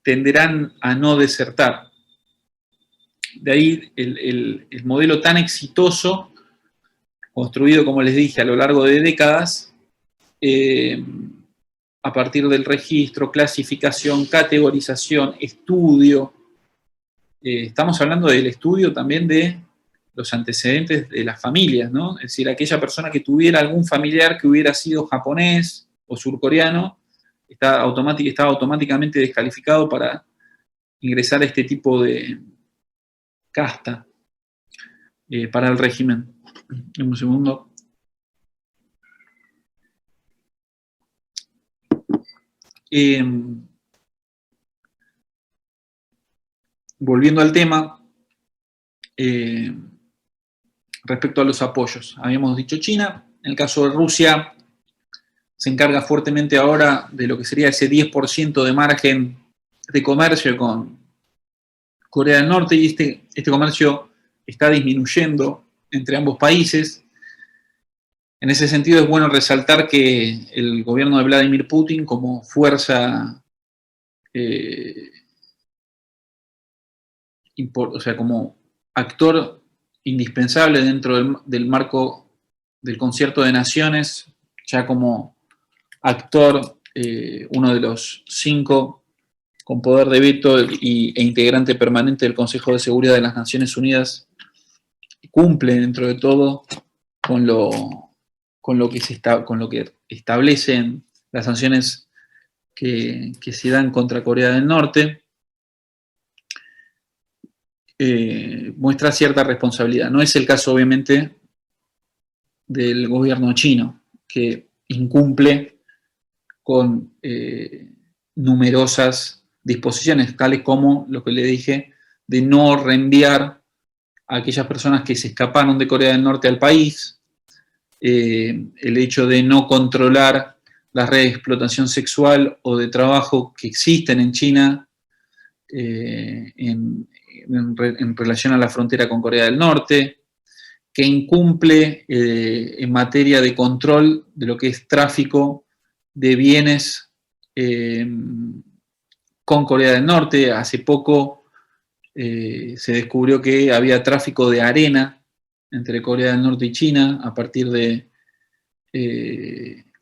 tenderán a no desertar. De ahí el modelo tan exitoso, construido, como les dije, a lo largo de décadas, a partir del registro, clasificación, categorización, estudio. Estamos hablando del estudio también de los antecedentes de las familias, ¿no? Es decir, aquella persona que tuviera algún familiar que hubiera sido japonés o surcoreano, estaba automáticamente descalificado para ingresar a este tipo de casta para el régimen. Un segundo. Volviendo al tema, respecto a los apoyos, habíamos dicho China. En el caso de Rusia, se encarga fuertemente ahora de lo que sería ese 10% de margen de comercio con Corea del Norte, y este comercio está disminuyendo entre ambos países. En ese sentido, es bueno resaltar que el gobierno de Vladimir Putin, como fuerza, o sea, como actor indispensable dentro del marco del Concierto de Naciones, ya como actor, uno de los 5 con poder de veto e integrante permanente del Consejo de Seguridad de las Naciones Unidas, cumple dentro de todo con lo que establecen las sanciones que se dan contra Corea del Norte. Muestra cierta responsabilidad. No es el caso, obviamente, del gobierno chino, que incumple con numerosas disposiciones, tales como lo que le dije, de no reenviar a aquellas personas que se escaparon de Corea del Norte al país, el hecho de no controlar las redes de explotación sexual o de trabajo que existen en China en relación a la frontera con Corea del Norte, que incumple en materia de control de lo que es tráfico de bienes con Corea del Norte. Hace poco se descubrió que había tráfico de arena entre Corea del Norte y China a partir de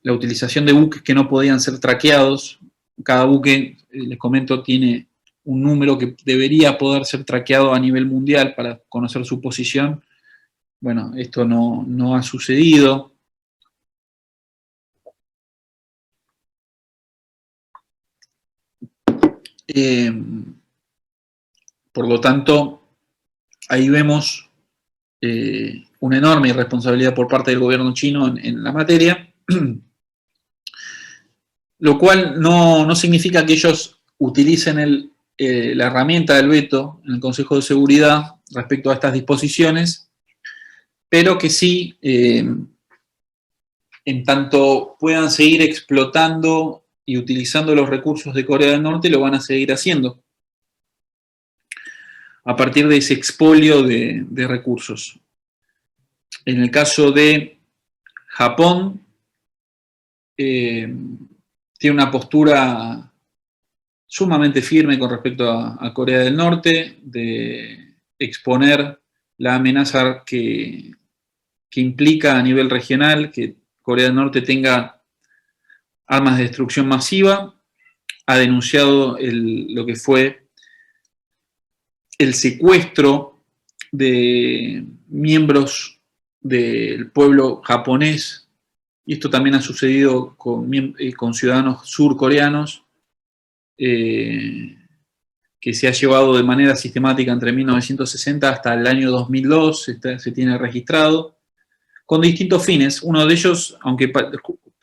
la utilización de buques que no podían ser traqueados. Cada buque, les comento, tiene un número que debería poder ser traqueado a nivel mundial para conocer su posición. Bueno, esto no ha sucedido. Por lo tanto, ahí vemos una enorme irresponsabilidad por parte del gobierno chino en la materia, lo cual no significa que ellos utilicen la herramienta del veto en el Consejo de Seguridad respecto a estas disposiciones, pero que sí, en tanto puedan seguir explotando y utilizando los recursos de Corea del Norte, lo van a seguir haciendo a partir de ese expolio de recursos. En el caso de Japón, tiene una postura sumamente firme con respecto a Corea del Norte, de exponer la amenaza que implica a nivel regional que Corea del Norte tenga armas de destrucción masiva. Ha denunciado lo que fue el secuestro de miembros del pueblo japonés, y esto también ha sucedido con ciudadanos surcoreanos, que se ha llevado de manera sistemática entre 1960 hasta el año 2002, se tiene registrado, con distintos fines. Uno de ellos, aunque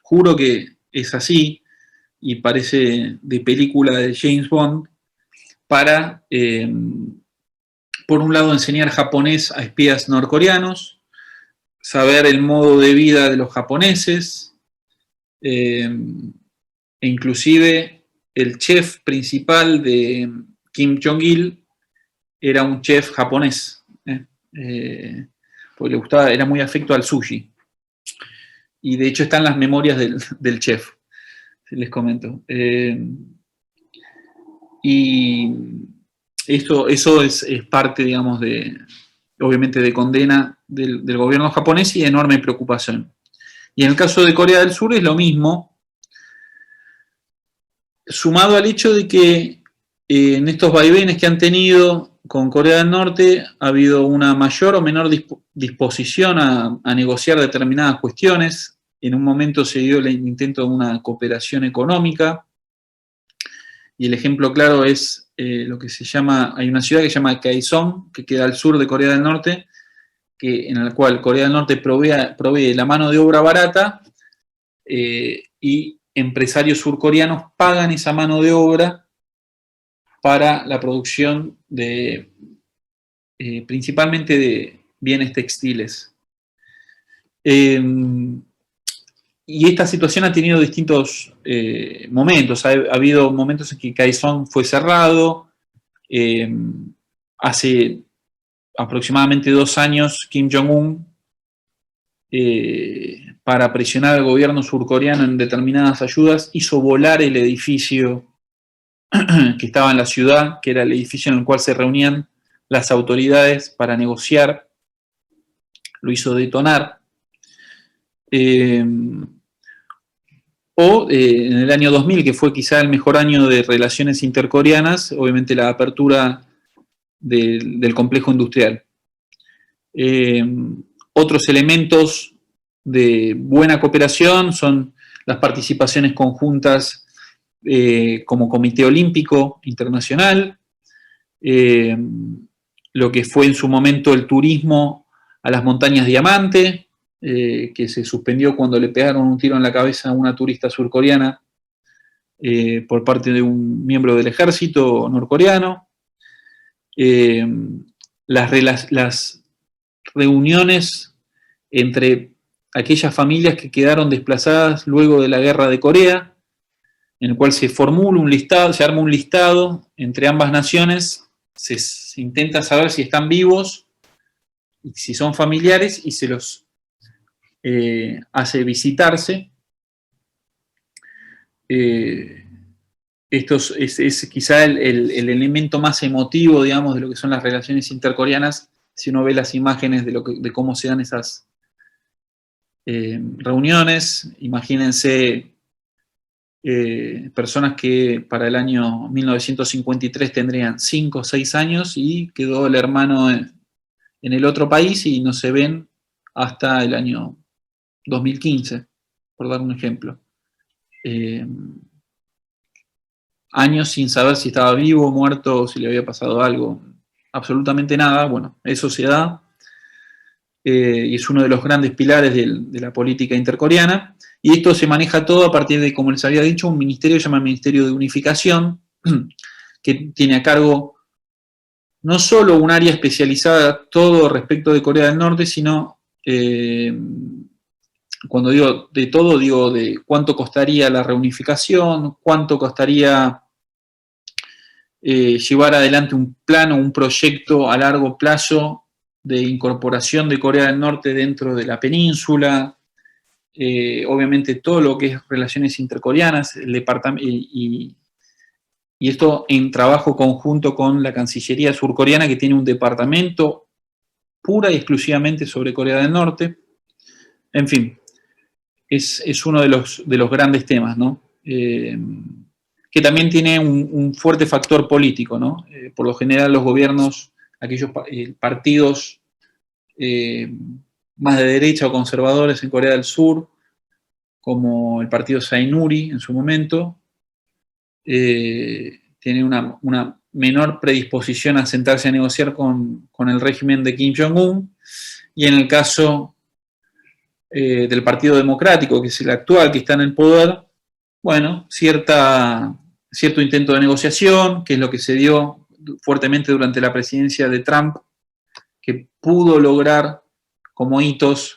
juro que es así, y parece de película de James Bond, para, por un lado, enseñar japonés a espías norcoreanos, saber el modo de vida de los japoneses, e inclusive el chef principal de Kim Jong-il era un chef japonés, porque le gustaba, era muy afecto al sushi. Y de hecho están las memorias del chef, les comento. Y eso es parte, digamos, obviamente de condena del gobierno japonés y de enorme preocupación. Y en el caso de Corea del Sur es lo mismo, sumado al hecho de que en estos vaivenes que han tenido con Corea del Norte ha habido una mayor o menor disposición a negociar determinadas cuestiones. En un momento se dio el intento de una cooperación económica, y el ejemplo claro es lo que se llama, hay una ciudad que se llama Kaesong, que queda al sur de Corea del Norte, en la cual Corea del Norte provee la mano de obra barata, y empresarios surcoreanos pagan esa mano de obra para la producción principalmente de bienes textiles. Y esta situación ha tenido distintos momentos. Ha habido momentos en que Kaesong fue cerrado. Hace aproximadamente 2 años, Kim Jong-un, para presionar al gobierno surcoreano en determinadas ayudas, hizo volar el edificio que estaba en la ciudad, que era el edificio en el cual se reunían las autoridades para negociar. Lo hizo detonar. En el año 2000, que fue quizá el mejor año de relaciones intercoreanas, obviamente la apertura del complejo industrial. Otros elementos de buena cooperación son las participaciones conjuntas como Comité Olímpico Internacional, lo que fue en su momento el turismo a las montañas Diamante, que se suspendió cuando le pegaron un tiro en la cabeza a una turista surcoreana por parte de un miembro del ejército norcoreano. Las reuniones entre aquellas familias que quedaron desplazadas luego de la guerra de Corea, en el cual se formula un listado, se arma un listado entre ambas naciones, se intenta saber si están vivos, y si son familiares, y se los hace visitarse. Esto es quizá el elemento más emotivo, digamos, de lo que son las relaciones intercoreanas, si uno ve las imágenes de cómo se dan esas reuniones. Imagínense personas que para el año 1953 tendrían 5 o 6 años y quedó el hermano en el otro país y no se ven hasta el año 2015, por dar un ejemplo. años sin saber si estaba vivo, muerto, o si le había pasado algo. Absolutamente nada. Bueno, eso se da. Y es uno de los grandes pilares de la política intercoreana. Y esto se maneja todo a partir de, como les había dicho, un ministerio que se llama el Ministerio de Unificación, que tiene a cargo no solo un área especializada todo respecto de Corea del Norte, sino, cuando digo de todo, digo de cuánto costaría la reunificación, cuánto costaría llevar adelante un plan o un proyecto a largo plazo de incorporación de Corea del Norte dentro de la península, obviamente todo lo que es relaciones intercoreanas, el departamento, y esto en trabajo conjunto con la Cancillería surcoreana, que tiene un departamento pura y exclusivamente sobre Corea del Norte. En fin, es uno de los grandes temas, ¿no? Que también tiene un fuerte factor político, ¿no? Por lo general los gobiernos, aquellos partidos más de derecha o conservadores en Corea del Sur, como el partido Sainuri en su momento, tiene una menor predisposición a sentarse a negociar con el régimen de Kim Jong-un, y en el caso del Partido Democrático, que es el actual, que está en el poder, bueno, cierto intento de negociación, que es lo que se dio fuertemente durante la presidencia de Trump, que pudo lograr como hitos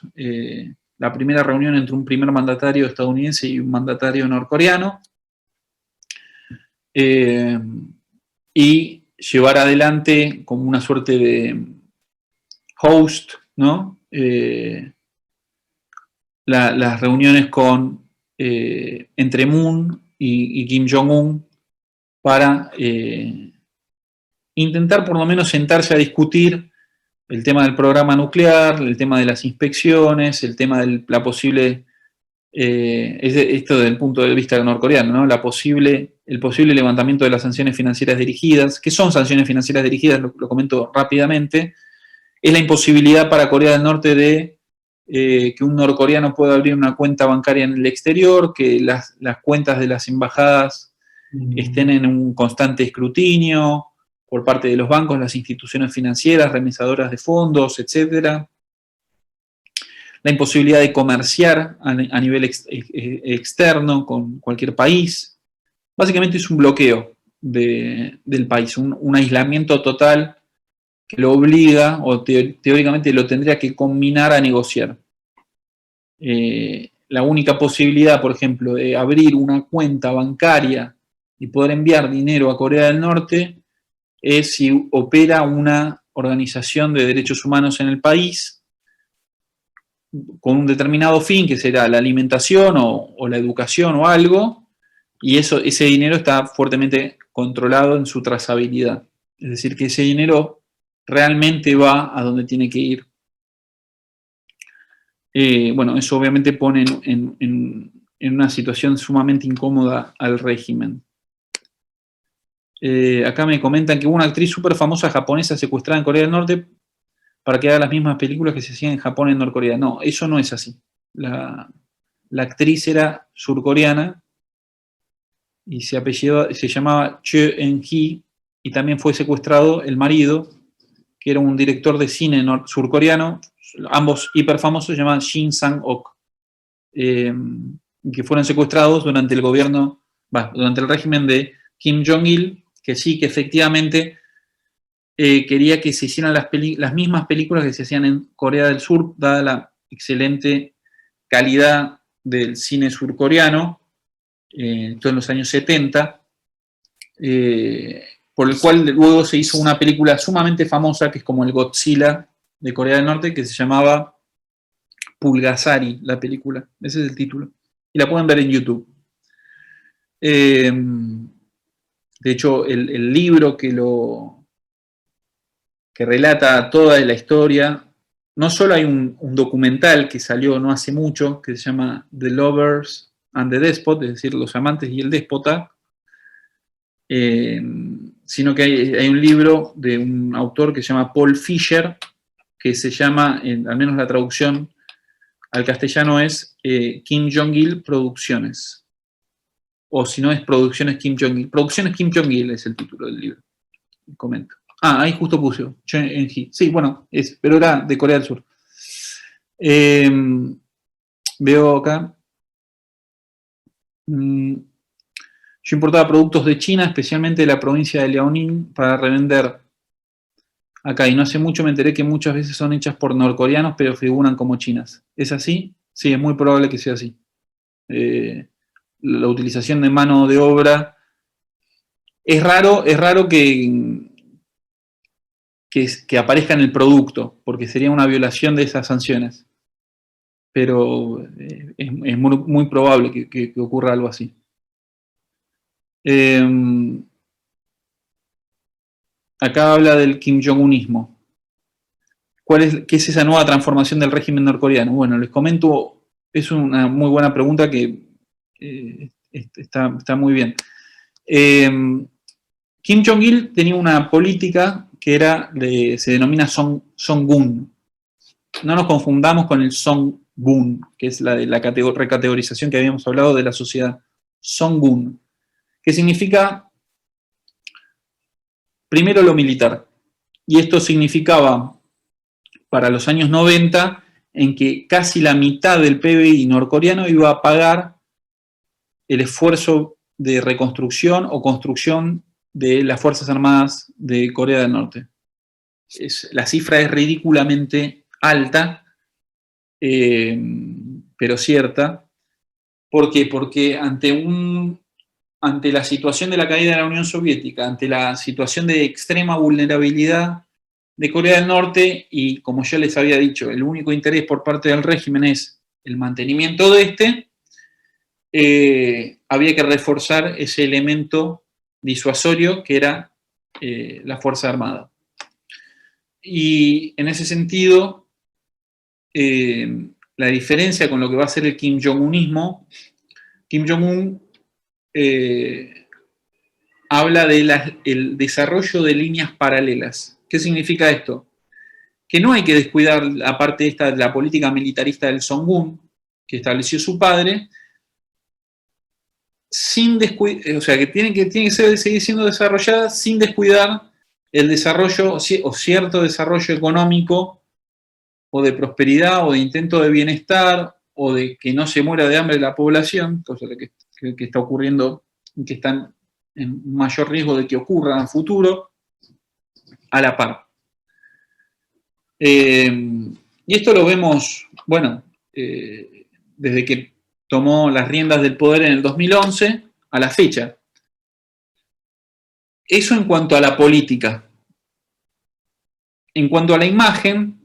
la primera reunión entre un primer mandatario estadounidense y un mandatario norcoreano, y llevar adelante como una suerte de host, ¿no? Las reuniones entre Moon y Kim Jong-un para intentar por lo menos sentarse a discutir el tema del programa nuclear, el tema de las inspecciones, el tema de la posible, esto desde el punto de vista norcoreano, ¿no? El posible levantamiento de las sanciones financieras dirigidas. ¿Qué son sanciones financieras dirigidas? Lo comento rápidamente. Es la imposibilidad para Corea del Norte de que un norcoreano pueda abrir una cuenta bancaria en el exterior, que las cuentas de las embajadas estén en un constante escrutinio por parte de los bancos, las instituciones financieras, remisadoras de fondos, etcétera. La imposibilidad de comerciar a nivel externo con cualquier país. Básicamente es un bloqueo del país, un aislamiento total que lo obliga, o teóricamente lo tendría que combinar a negociar. La única posibilidad, por ejemplo, de abrir una cuenta bancaria y poder enviar dinero a Corea del Norte es si opera una organización de derechos humanos en el país con un determinado fin, que será la alimentación o la educación o algo, y ese dinero está fuertemente controlado en su trazabilidad. Es decir, que ese dinero realmente va a donde tiene que ir. Bueno, eso obviamente pone en una situación sumamente incómoda al régimen. Acá me comentan que hubo una actriz súper famosa japonesa secuestrada en Corea del Norte para que haga las mismas películas que se hacían en Japón y en Norcorea. No, eso no es así. La actriz era surcoreana y se llamaba Choi Eun-hee, y también fue secuestrado el marido, que era un director de cine surcoreano, ambos hiperfamosos, se llamaban Shin Sang-ok, que fueron secuestrados durante durante el régimen de Kim Jong-il, que sí, que efectivamente quería que se hicieran las mismas películas que se hacían en Corea del Sur, dada la excelente calidad del cine surcoreano, esto en los años 70, por el cual luego se hizo una película sumamente famosa, que es como el Godzilla de Corea del Norte, que se llamaba Pulgasari, la película. Ese es el título. Y la pueden ver en YouTube. De hecho, el libro que relata toda la historia, no solo hay un documental que salió no hace mucho, que se llama The Lovers and the Despot, es decir, Los amantes y el déspota, sino que hay un libro de un autor que se llama Paul Fisher, que se llama, al menos la traducción al castellano es Kim Jong-il Producciones. o si no es Producciones Kim Jong-il. Producciones Kim Jong-il es el título del libro. Comento. Ah, ahí justo puse. Sí, bueno, pero era de Corea del Sur. Veo acá. Yo importaba productos de China, especialmente de la provincia de Liaoning, para revender acá. Y no hace mucho me enteré que muchas veces son hechas por norcoreanos, pero figuran como chinas. ¿Es así? Sí, es muy probable que sea así. La utilización de mano de obra. Es raro que aparezca en el producto, porque sería una violación de esas sanciones. Pero es muy, muy probable que ocurra algo así. Acá habla del Kim Jong-unismo. ¿Qué es esa nueva transformación del régimen norcoreano? Bueno, les comento, es una muy buena pregunta que está muy bien. Kim Jong-il tenía una política que se denomina Songun. No nos confundamos con el Songun, que es la de la recategorización que habíamos hablado de la sociedad. Songun, que significa primero lo militar. Y esto significaba para los años 90 en que casi la mitad del PBI norcoreano iba a pagar el esfuerzo de reconstrucción o construcción de las Fuerzas Armadas de Corea del Norte. La cifra es ridículamente alta, pero cierta. ¿Por qué? Porque ante la situación de la caída de la Unión Soviética, ante la situación de extrema vulnerabilidad de Corea del Norte, y como ya les había dicho, el único interés por parte del régimen es el mantenimiento de había que reforzar ese elemento disuasorio que era la Fuerza Armada. Y en ese sentido, la diferencia con lo que va a ser el Kim Jong-unismo, Kim Jong-un habla del desarrollo de líneas paralelas. ¿Qué significa esto? Que no hay que descuidar la parte esta de la política militarista del Songun, que estableció su padre, o sea, que tiene que seguir siendo desarrollada sin descuidar el desarrollo o cierto desarrollo económico o de prosperidad o de intento de bienestar o de que no se muera de hambre la población, cosa que está ocurriendo y que están en mayor riesgo de que ocurra en futuro, a la par. Y esto lo vemos, bueno, desde que tomó las riendas del poder en el 2011 a la fecha. Eso en cuanto a la política. En cuanto a la imagen,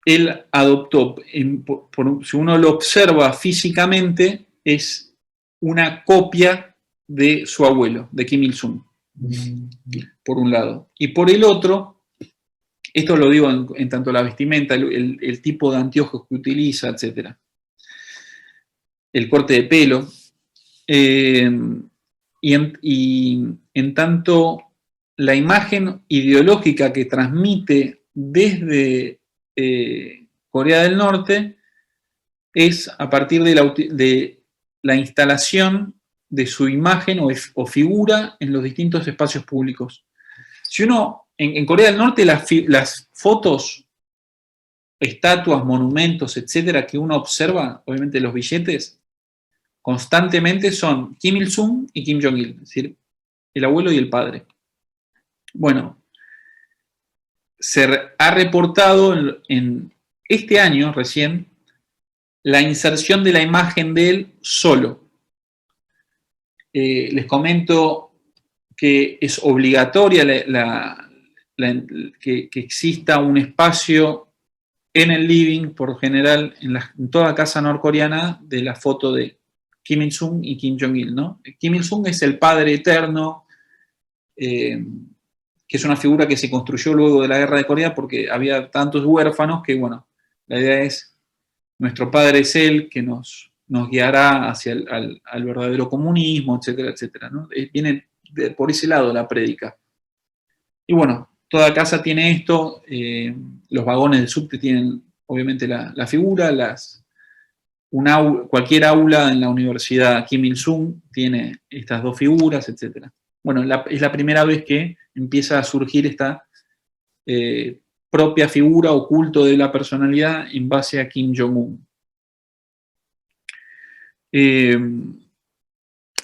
él adoptó, si uno lo observa físicamente, es una copia de su abuelo, de Kim Il-sung, por un lado. Y por el otro, esto lo digo en tanto la vestimenta, el tipo de anteojos que utiliza, etc. El corte de pelo. Y en tanto la imagen ideológica que transmite desde Corea del Norte es a partir de la instalación de su imagen o figura en los distintos espacios públicos. Si uno, en Corea del Norte, las fotos, estatuas, monumentos, etcétera, que uno observa, obviamente los billetes, constantemente son Kim Il-sung y Kim Jong-il, es decir, el abuelo y el padre. Bueno, se ha reportado en este año recién la inserción de la imagen de él solo. Les comento que es obligatoria que exista un espacio en el living, por general, en toda casa norcoreana, de la foto de Kim Il-sung y Kim Jong-il, ¿no? Kim Il-sung es el padre eterno, que es una figura que se construyó luego de la guerra de Corea porque había tantos huérfanos que, bueno, la idea es, nuestro padre es él que nos guiará hacia al verdadero comunismo, etcétera, etcétera, ¿no? Viene por ese lado la prédica. Y bueno, toda casa tiene esto, los vagones del subte tienen obviamente la figura, las cualquier aula en la Universidad Kim Il-sung tiene estas dos figuras, etc. Bueno, es la primera vez que empieza a surgir esta propia figura o culto de la personalidad en base a Kim Jong-un.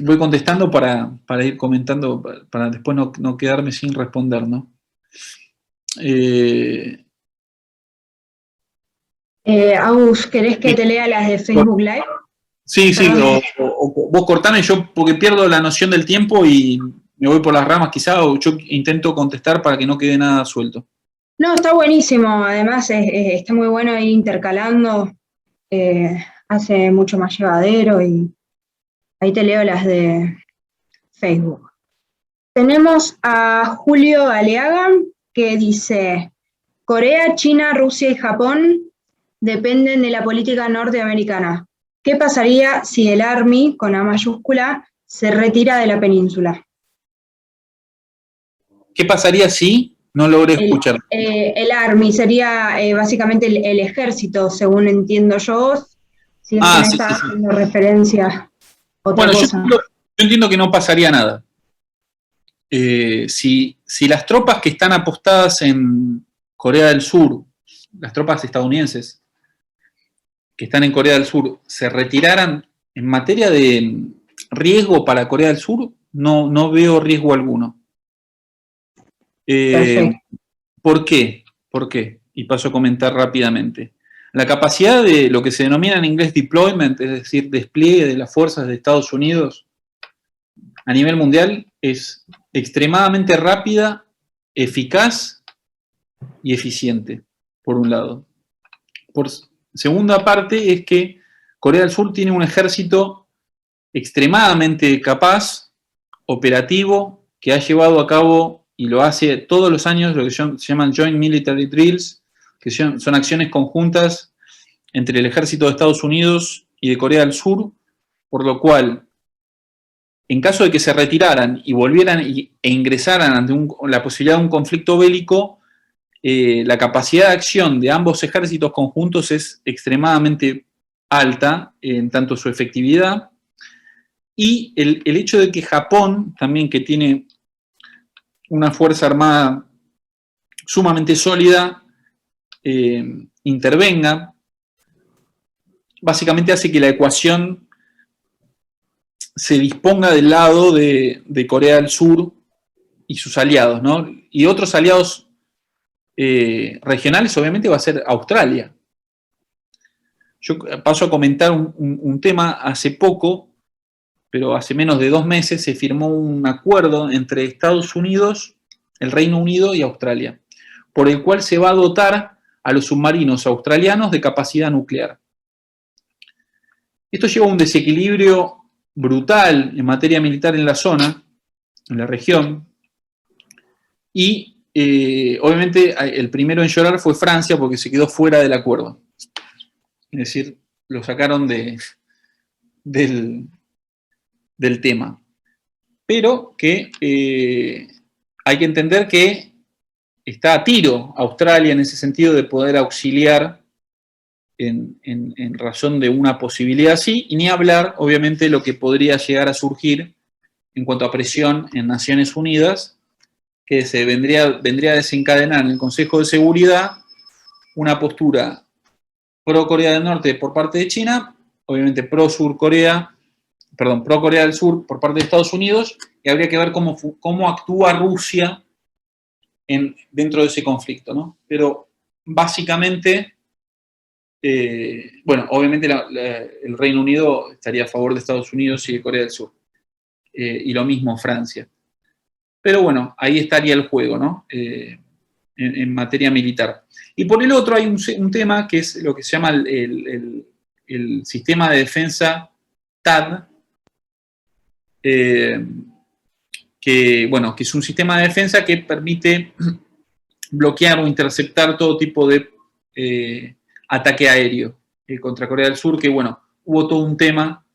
Voy contestando para ir comentando, para después no quedarme sin responder, ¿no? Agus, ¿querés que te lea las de Facebook Live? Sí, o vos cortame yo, porque pierdo la noción del tiempo y me voy por las ramas quizá, o yo intento contestar para que no quede nada suelto. No, está buenísimo, además está muy bueno ir intercalando, hace mucho más llevadero y ahí te leo las de Facebook. Tenemos a Julio Aleaga que dice: Corea, China, Rusia y Japón dependen de la política norteamericana. ¿Qué pasaría si el Army, con A mayúscula, se retira de la península? ¿Qué pasaría si? No logré escuchar. El Army sería básicamente el ejército, según entiendo yo. Si es que me está haciendo referencia a otra cosa. Yo entiendo que no pasaría nada. Si las tropas que están apostadas en Corea del Sur, las tropas estadounidenses que están en Corea del Sur, se retiraran en materia de riesgo para Corea del Sur, no veo riesgo alguno. ¿Por qué? Y paso a comentar rápidamente. La capacidad de lo que se denomina en inglés deployment, es decir, despliegue de las fuerzas de Estados Unidos a nivel mundial, es extremadamente rápida, eficaz y eficiente, por un lado. Por segunda parte, es que Corea del Sur tiene un ejército extremadamente capaz, operativo, que ha llevado a cabo y lo hace todos los años lo que se llaman Joint Military Drills, que son acciones conjuntas entre el ejército de Estados Unidos y de Corea del Sur, por lo cual, en caso de que se retiraran y volvieran e ingresaran ante la posibilidad de un conflicto bélico, la capacidad de acción de ambos ejércitos conjuntos es extremadamente alta, en tanto su efectividad, y el hecho de que Japón, también que tiene una fuerza armada sumamente sólida, intervenga, básicamente hace que la ecuación se disponga del lado de Corea del Sur y sus aliados, ¿no? Y otros aliados regionales, obviamente, va a ser Australia. Yo paso a comentar un tema. Hace poco, pero hace menos de 2 meses, se firmó un acuerdo entre Estados Unidos, el Reino Unido y Australia, por el cual se va a dotar a los submarinos australianos de capacidad nuclear. Esto lleva a un desequilibrio brutal en materia militar en la zona, en la región, y obviamente el primero en llorar fue Francia porque se quedó fuera del acuerdo. Es decir, lo sacaron del tema. Pero que hay que entender que está a tiro Australia en ese sentido de poder auxiliar en razón de una posibilidad así, y ni hablar, obviamente, lo que podría llegar a surgir en cuanto a presión en Naciones Unidas, que se vendría a desencadenar en el Consejo de Seguridad una postura pro Corea del Norte por parte de China, obviamente pro Corea del Sur por parte de Estados Unidos, y habría que ver cómo actúa Rusia dentro de ese conflicto, ¿no? Pero básicamente, obviamente el Reino Unido estaría a favor de Estados Unidos y de Corea del Sur, y lo mismo Francia. Pero bueno, ahí estaría el juego, ¿no? En materia militar. Y por el otro hay un tema que es lo que se llama el sistema de defensa THAAD, que es un sistema de defensa que permite bloquear o interceptar todo tipo de ataque aéreo contra Corea del Sur, que hubo todo un tema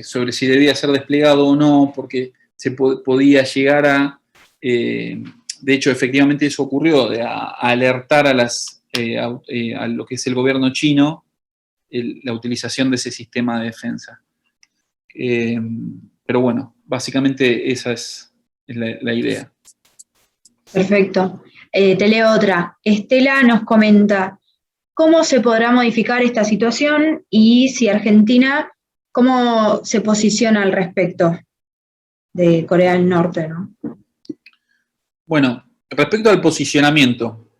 sobre si debía ser desplegado o no, porque se podía llegar a, de hecho efectivamente eso ocurrió, a alertar a lo que es el gobierno chino la utilización de ese sistema de defensa. Pero bueno, básicamente esa es la idea. Perfecto. Te leo otra. Estela nos comenta, ¿cómo se podrá modificar esta situación y si Argentina, cómo se posiciona al respecto de Corea del Norte, ¿no? Bueno, respecto al posicionamiento,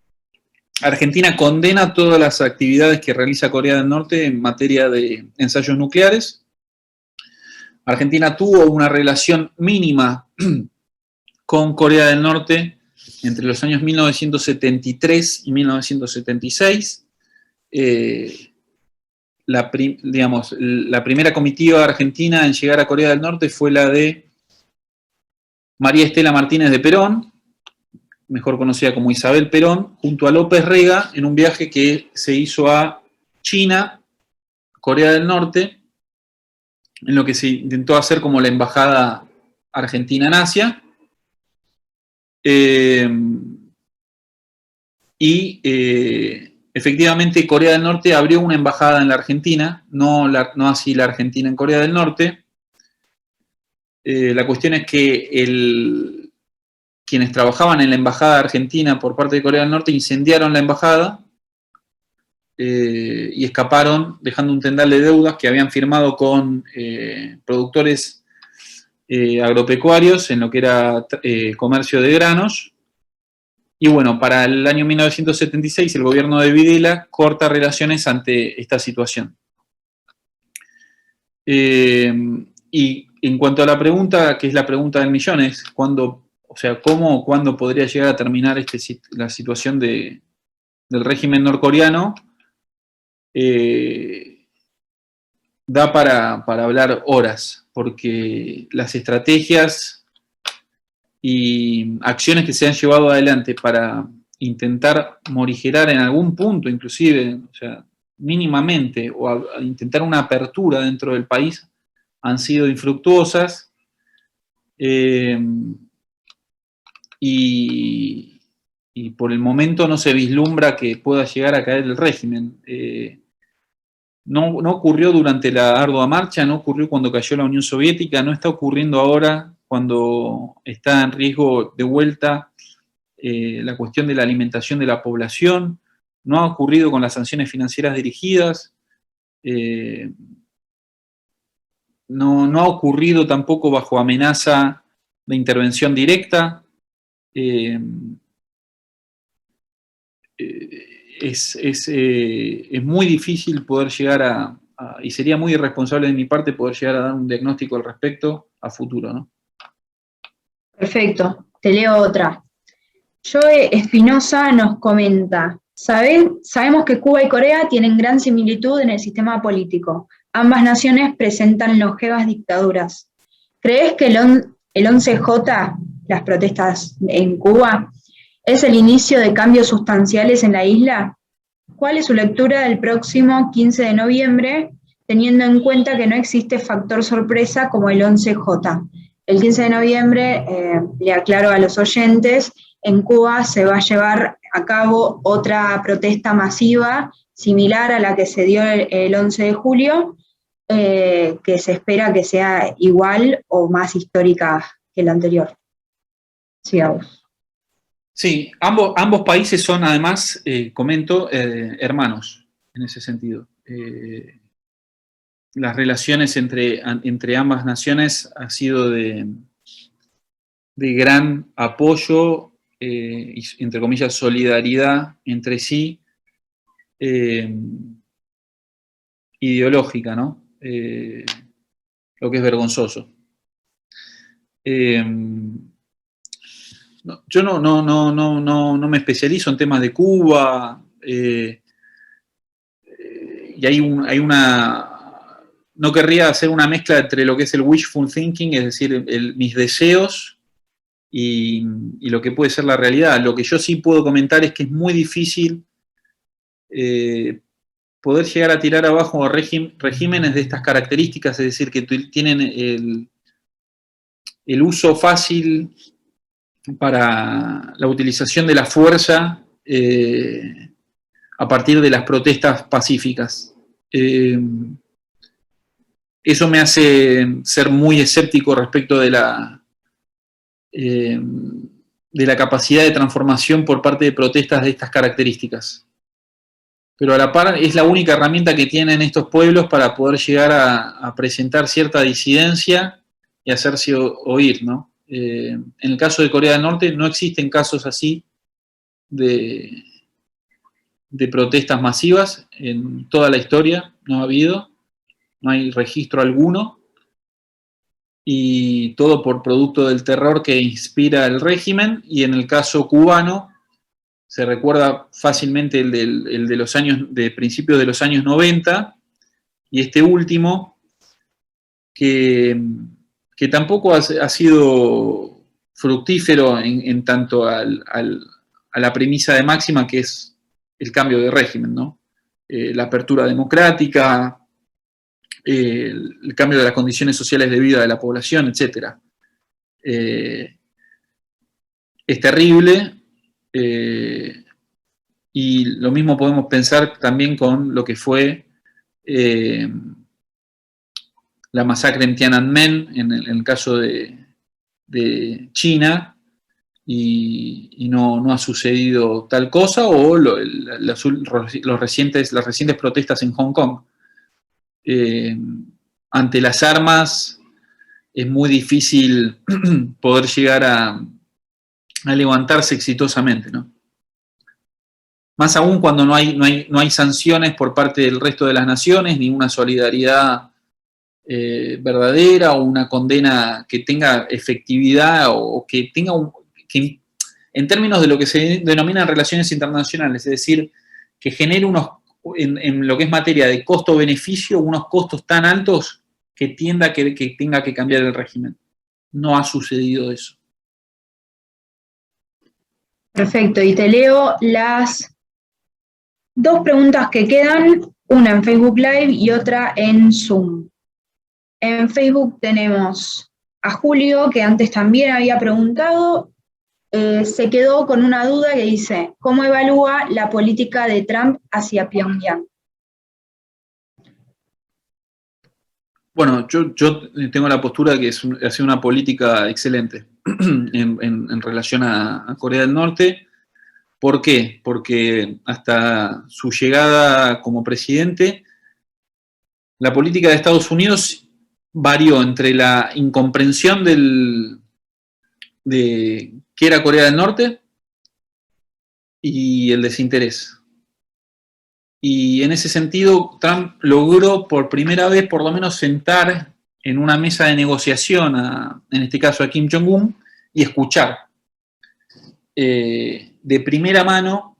Argentina condena todas las actividades que realiza Corea del Norte en materia de ensayos nucleares. Argentina tuvo una relación mínima con Corea del Norte entre los años 1973 y 1976. La primera comitiva argentina en llegar a Corea del Norte fue la de María Estela Martínez de Perón, mejor conocida como Isabel Perón, junto a López Rega, en un viaje que se hizo a China, Corea del Norte, en lo que se intentó hacer como la embajada argentina en Asia. Efectivamente Corea del Norte abrió una embajada en la Argentina, no así la Argentina en Corea del Norte. La cuestión es que quienes trabajaban en la embajada argentina por parte de Corea del Norte incendiaron la embajada y escaparon dejando un tendal de deudas que habían firmado con productores agropecuarios en lo que era comercio de granos. Y bueno, para el año 1976 el gobierno de Videla corta relaciones ante esta situación. Y en cuanto a la pregunta, que es la pregunta del millón, es cuándo podría llegar a terminar la situación del régimen norcoreano, da para hablar horas, porque las estrategias y acciones que se han llevado adelante para intentar morigerar en algún punto, inclusive, o sea, mínimamente, o a intentar una apertura dentro del país, han sido infructuosas. Y por el momento no se vislumbra que pueda llegar a caer el régimen. No ocurrió durante la ardua marcha, no ocurrió cuando cayó la Unión Soviética, no está ocurriendo ahora cuando está en riesgo de vuelta la cuestión de la alimentación de la población, no ha ocurrido con las sanciones financieras dirigidas, no ha ocurrido tampoco bajo amenaza de intervención directa. Es muy difícil poder llegar y sería muy irresponsable de mi parte poder llegar a dar un diagnóstico al respecto a futuro, ¿no? Perfecto, te leo otra. Joe Espinosa nos comenta, sabemos que Cuba y Corea tienen gran similitud en el sistema político. Ambas naciones presentan longevas dictaduras. ¿Crees que el 11J, las protestas en Cuba, es el inicio de cambios sustanciales en la isla? ¿Cuál es su lectura del próximo 15 de noviembre, teniendo en cuenta que no existe factor sorpresa como el 11J? El 15 de noviembre, le aclaro a los oyentes, en Cuba se va a llevar a cabo otra protesta masiva similar a la que se dio el 11 de julio, que se espera que sea igual o más histórica que la anterior. Sigamos. Sí, ambos países son además, comento, hermanos en ese sentido. Las relaciones entre ambas naciones han sido de gran apoyo y, entre comillas, solidaridad entre sí, ideológica, ¿no? Lo que es vergonzoso. Yo no me especializo en temas de Cuba, y hay una... No querría hacer una mezcla entre lo que es el wishful thinking, es decir, mis deseos y lo que puede ser la realidad. Lo que yo sí puedo comentar es que es muy difícil poder llegar a tirar abajo regímenes de estas características, es decir, que tienen el uso fácil para la utilización de la fuerza a partir de las protestas pacíficas. Eso me hace ser muy escéptico respecto de la capacidad de transformación por parte de protestas de estas características. Pero a la par es la única herramienta que tienen estos pueblos para poder llegar a presentar cierta disidencia y hacerse oír, ¿no? En el caso de Corea del Norte no existen casos así de protestas masivas en toda la historia, no ha habido, no hay registro alguno, y todo por producto del terror que inspira el régimen. Y en el caso cubano se recuerda fácilmente el de los años, de principios de los años 90, y este último que tampoco ha sido fructífero en tanto a la premisa de máxima, que es el cambio de régimen, ¿no? La apertura democrática, el cambio de las condiciones sociales de vida de la población, etc. Es terrible, y lo mismo podemos pensar también con lo que fue la masacre en Tiananmen, en el caso de China, y no ha sucedido tal cosa, o las recientes protestas en Hong Kong. Ante las armas es muy difícil poder llegar a levantarse exitosamente, ¿no? Más aún cuando no hay sanciones por parte del resto de las naciones, ni una solidaridad verdadera, o una condena que tenga efectividad, o que tenga que, en términos de lo que se denominan relaciones internacionales, es decir, que genere en lo que es materia de costo-beneficio, unos costos tan altos que tienda que tenga que cambiar el régimen. No ha sucedido eso. Perfecto, y te leo las dos preguntas que quedan, una en Facebook Live y otra en Zoom. En Facebook tenemos a Julio, que antes también había preguntado, se quedó con una duda que dice, ¿cómo evalúa la política de Trump hacia Pyongyang? Bueno, yo tengo la postura de que ha sido una política excelente en relación a Corea del Norte. ¿Por qué? Porque hasta su llegada como presidente, la política de Estados Unidos varió entre la incomprensión de qué era Corea del Norte y el desinterés. Y en ese sentido, Trump logró por primera vez, por lo menos, sentar en una mesa de negociación, en este caso a Kim Jong-un, y escuchar de primera mano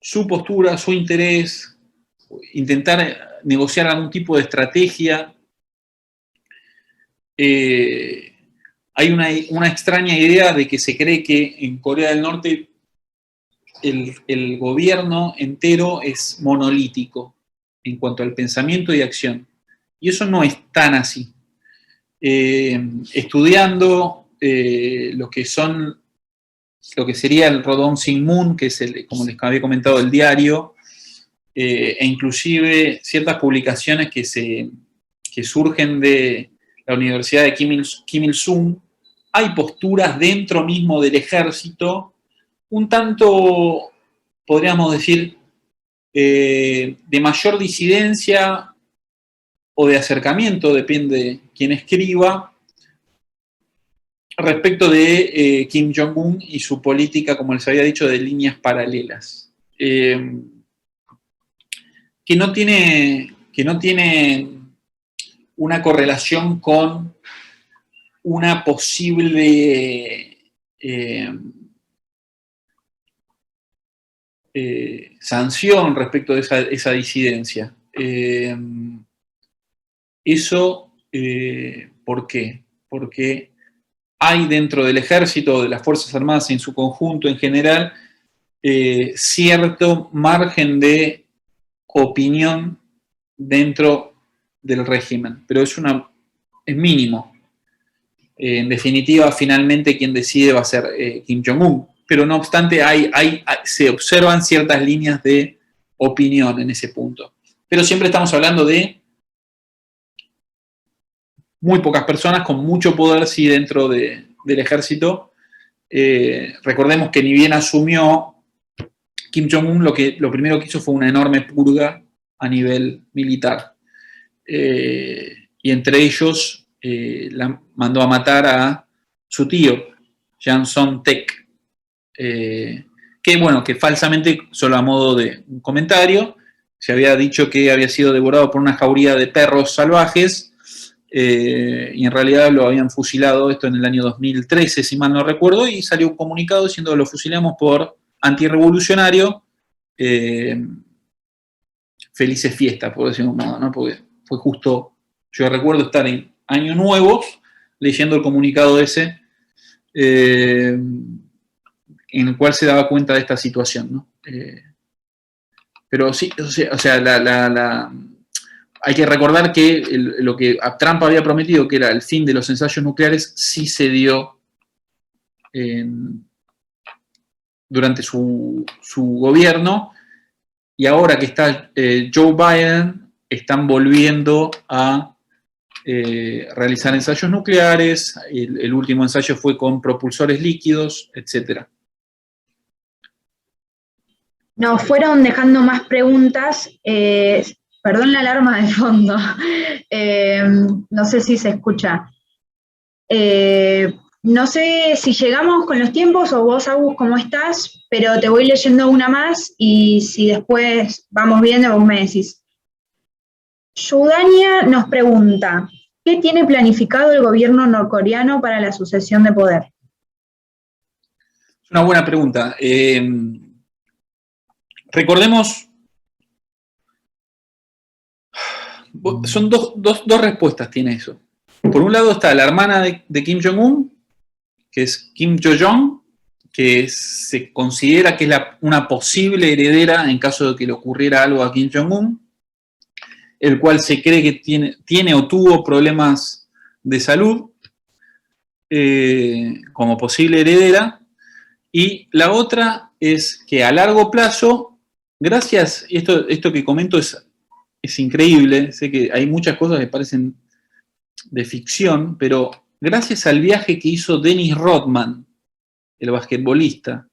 su postura, su interés, intentar negociar algún tipo de estrategia. Hay una extraña idea de que se cree que en Corea del Norte el gobierno entero es monolítico en cuanto al pensamiento y acción. Y eso no es tan así. Estudiando lo que sería el Rodong Sinmun, que es como les había comentado, el diario, e inclusive ciertas publicaciones que surgen de la Universidad de Kim Il-sung, hay posturas dentro mismo del ejército un tanto, podríamos decir, de mayor disidencia o de acercamiento, depende de quién escriba, respecto de Kim Jong-un y su política, como les había dicho, de líneas paralelas. Que no tiene una correlación con una posible sanción respecto de esa disidencia. ¿Por qué? Porque hay dentro del ejército, de las Fuerzas Armadas en su conjunto en general, cierto margen de opinión dentro del régimen, pero es mínimo. En definitiva, finalmente quien decide va a ser Kim Jong-un, pero no obstante se observan ciertas líneas de opinión en ese punto. Pero siempre estamos hablando de muy pocas personas con mucho poder, sí, dentro del ejército. Recordemos que ni bien asumió Kim Jong-un, lo primero que hizo fue una enorme purga a nivel militar. Y entre ellos la mandó a matar a su tío, Jang Song-taek, que falsamente, solo a modo de un comentario, se había dicho que había sido devorado por una jauría de perros salvajes, y en realidad lo habían fusilado, esto en el año 2013, si mal no recuerdo, y salió un comunicado diciendo que lo fusilamos por antirrevolucionario. Felices fiestas, por decirlo de un modo, ¿no? Porque fue justo, yo recuerdo estar en Año Nuevo leyendo el comunicado ese, en el cual se daba cuenta de esta situación, ¿no? Pero sí, o sea, hay que recordar que lo que Trump había prometido, que era el fin de los ensayos nucleares, sí se dio durante su gobierno, y ahora que está Joe Biden, están volviendo a realizar ensayos nucleares. El último ensayo fue con propulsores líquidos, etc. Nos fueron dejando más preguntas. Perdón la alarma de fondo. No sé si se escucha. No sé si llegamos con los tiempos o vos, Agus, cómo estás, pero te voy leyendo una más y si después vamos viendo, vos me decís. Yudania nos pregunta, ¿qué tiene planificado el gobierno norcoreano para la sucesión de poder? Es una buena pregunta. Recordemos, son dos respuestas tiene eso. Por un lado está la hermana de Kim Jong-un, que es Kim Jo-jong, que se considera que es una posible heredera en caso de que le ocurriera algo a Kim Jong-un, el cual se cree que tiene o tuvo problemas de salud como posible heredera. Y la otra es que a largo plazo, gracias, y esto que comento es increíble, sé que hay muchas cosas que parecen de ficción, pero gracias al viaje que hizo Dennis Rodman, el basquetbolista,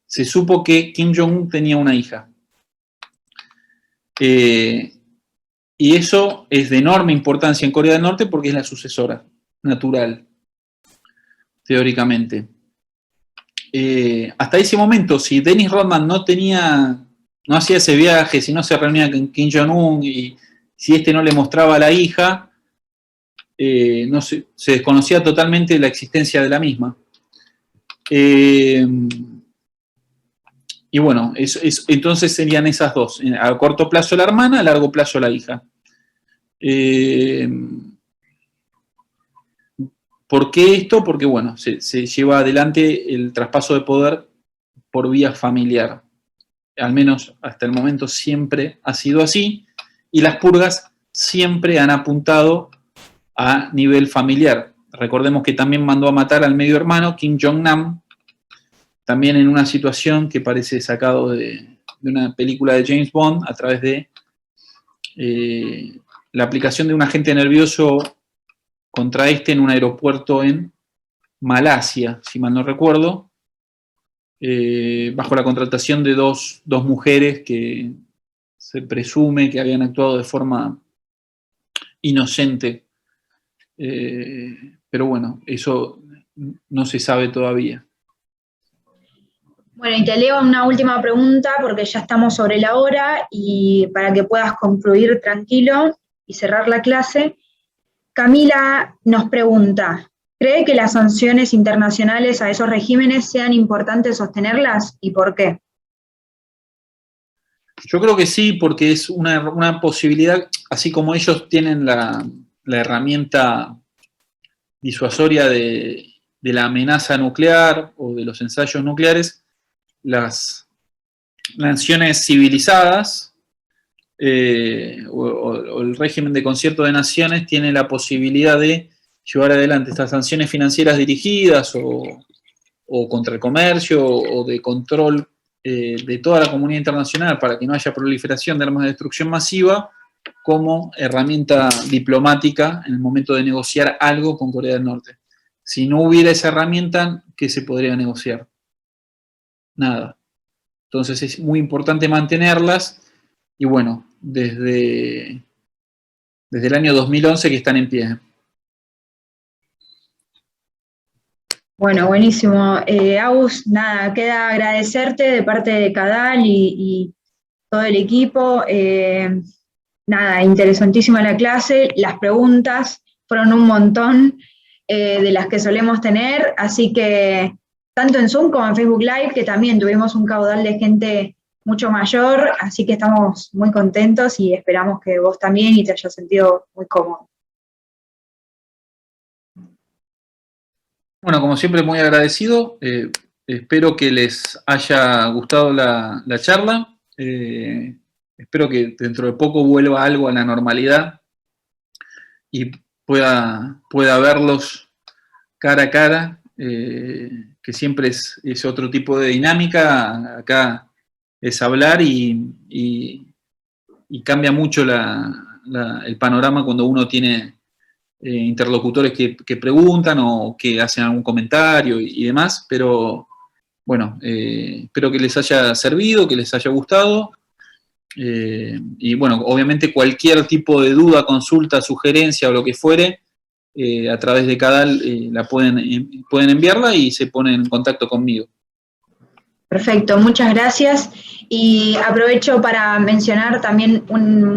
se supo que Kim Jong-un tenía una hija. Y eso es de enorme importancia en Corea del Norte porque es la sucesora natural, teóricamente. Hasta ese momento, si Dennis Rodman no hacía ese viaje, si no se reunía con Kim Jong-un y si este no le mostraba a la hija, se desconocía totalmente la existencia de la misma. Y bueno, entonces serían esas dos. A corto plazo la hermana, a largo plazo la hija. ¿Por qué esto? Porque bueno, se lleva adelante el traspaso de poder por vía familiar. Al menos hasta el momento siempre ha sido así. Y las purgas siempre han apuntado a nivel familiar. Recordemos que también mandó a matar al medio hermano, Kim Jong-nam, también en una situación que parece sacado de una película de James Bond, a través de la aplicación de un agente nervioso contra en un aeropuerto en Malasia, si mal no recuerdo, bajo la contratación de dos mujeres que se presume que habían actuado de forma inocente. Pero bueno, eso no se sabe todavía. Bueno, y te leo una última pregunta porque ya estamos sobre la hora y para que puedas concluir tranquilo y cerrar la clase. Camila nos pregunta, ¿cree que las sanciones internacionales a esos regímenes sean importantes sostenerlas y por qué? Yo creo que sí, porque es una posibilidad, así como ellos tienen la herramienta disuasoria de la amenaza nuclear o de los ensayos nucleares, las naciones civilizadas o el régimen de concierto de naciones tiene la posibilidad de llevar adelante estas sanciones financieras dirigidas o contra el comercio o de control de toda la comunidad internacional para que no haya proliferación de armas de destrucción masiva, como herramienta diplomática en el momento de negociar algo con Corea del Norte. Si no hubiera esa herramienta, ¿qué se podría negociar? Nada. Entonces es muy importante mantenerlas, y bueno, desde el año 2011 que están en pie. Bueno, buenísimo. Agus, nada, queda agradecerte de parte de Cadal y todo el equipo. Nada, interesantísima la clase, las preguntas fueron un montón de las que solemos tener, así que tanto en Zoom como en Facebook Live, que también tuvimos un caudal de gente mucho mayor, así que estamos muy contentos y esperamos que vos también y te hayas sentido muy cómodo. Bueno, como siempre, muy agradecido. Espero que les haya gustado la charla. Espero que dentro de poco vuelva algo a la normalidad y pueda verlos cara a cara, que siempre es otro tipo de dinámica. Acá es hablar y cambia mucho el panorama cuando uno tiene interlocutores que preguntan o que hacen algún comentario y demás, pero bueno, espero que les haya servido, que les haya gustado. Y bueno, obviamente cualquier tipo de duda, consulta, sugerencia o lo que fuere, a través de Cadal pueden enviarla y se ponen en contacto conmigo. Perfecto, muchas gracias. Y aprovecho para mencionar también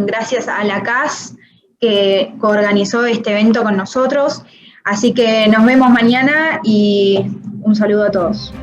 gracias a la CAS que coorganizó este evento con nosotros. Así que nos vemos mañana y un saludo a todos.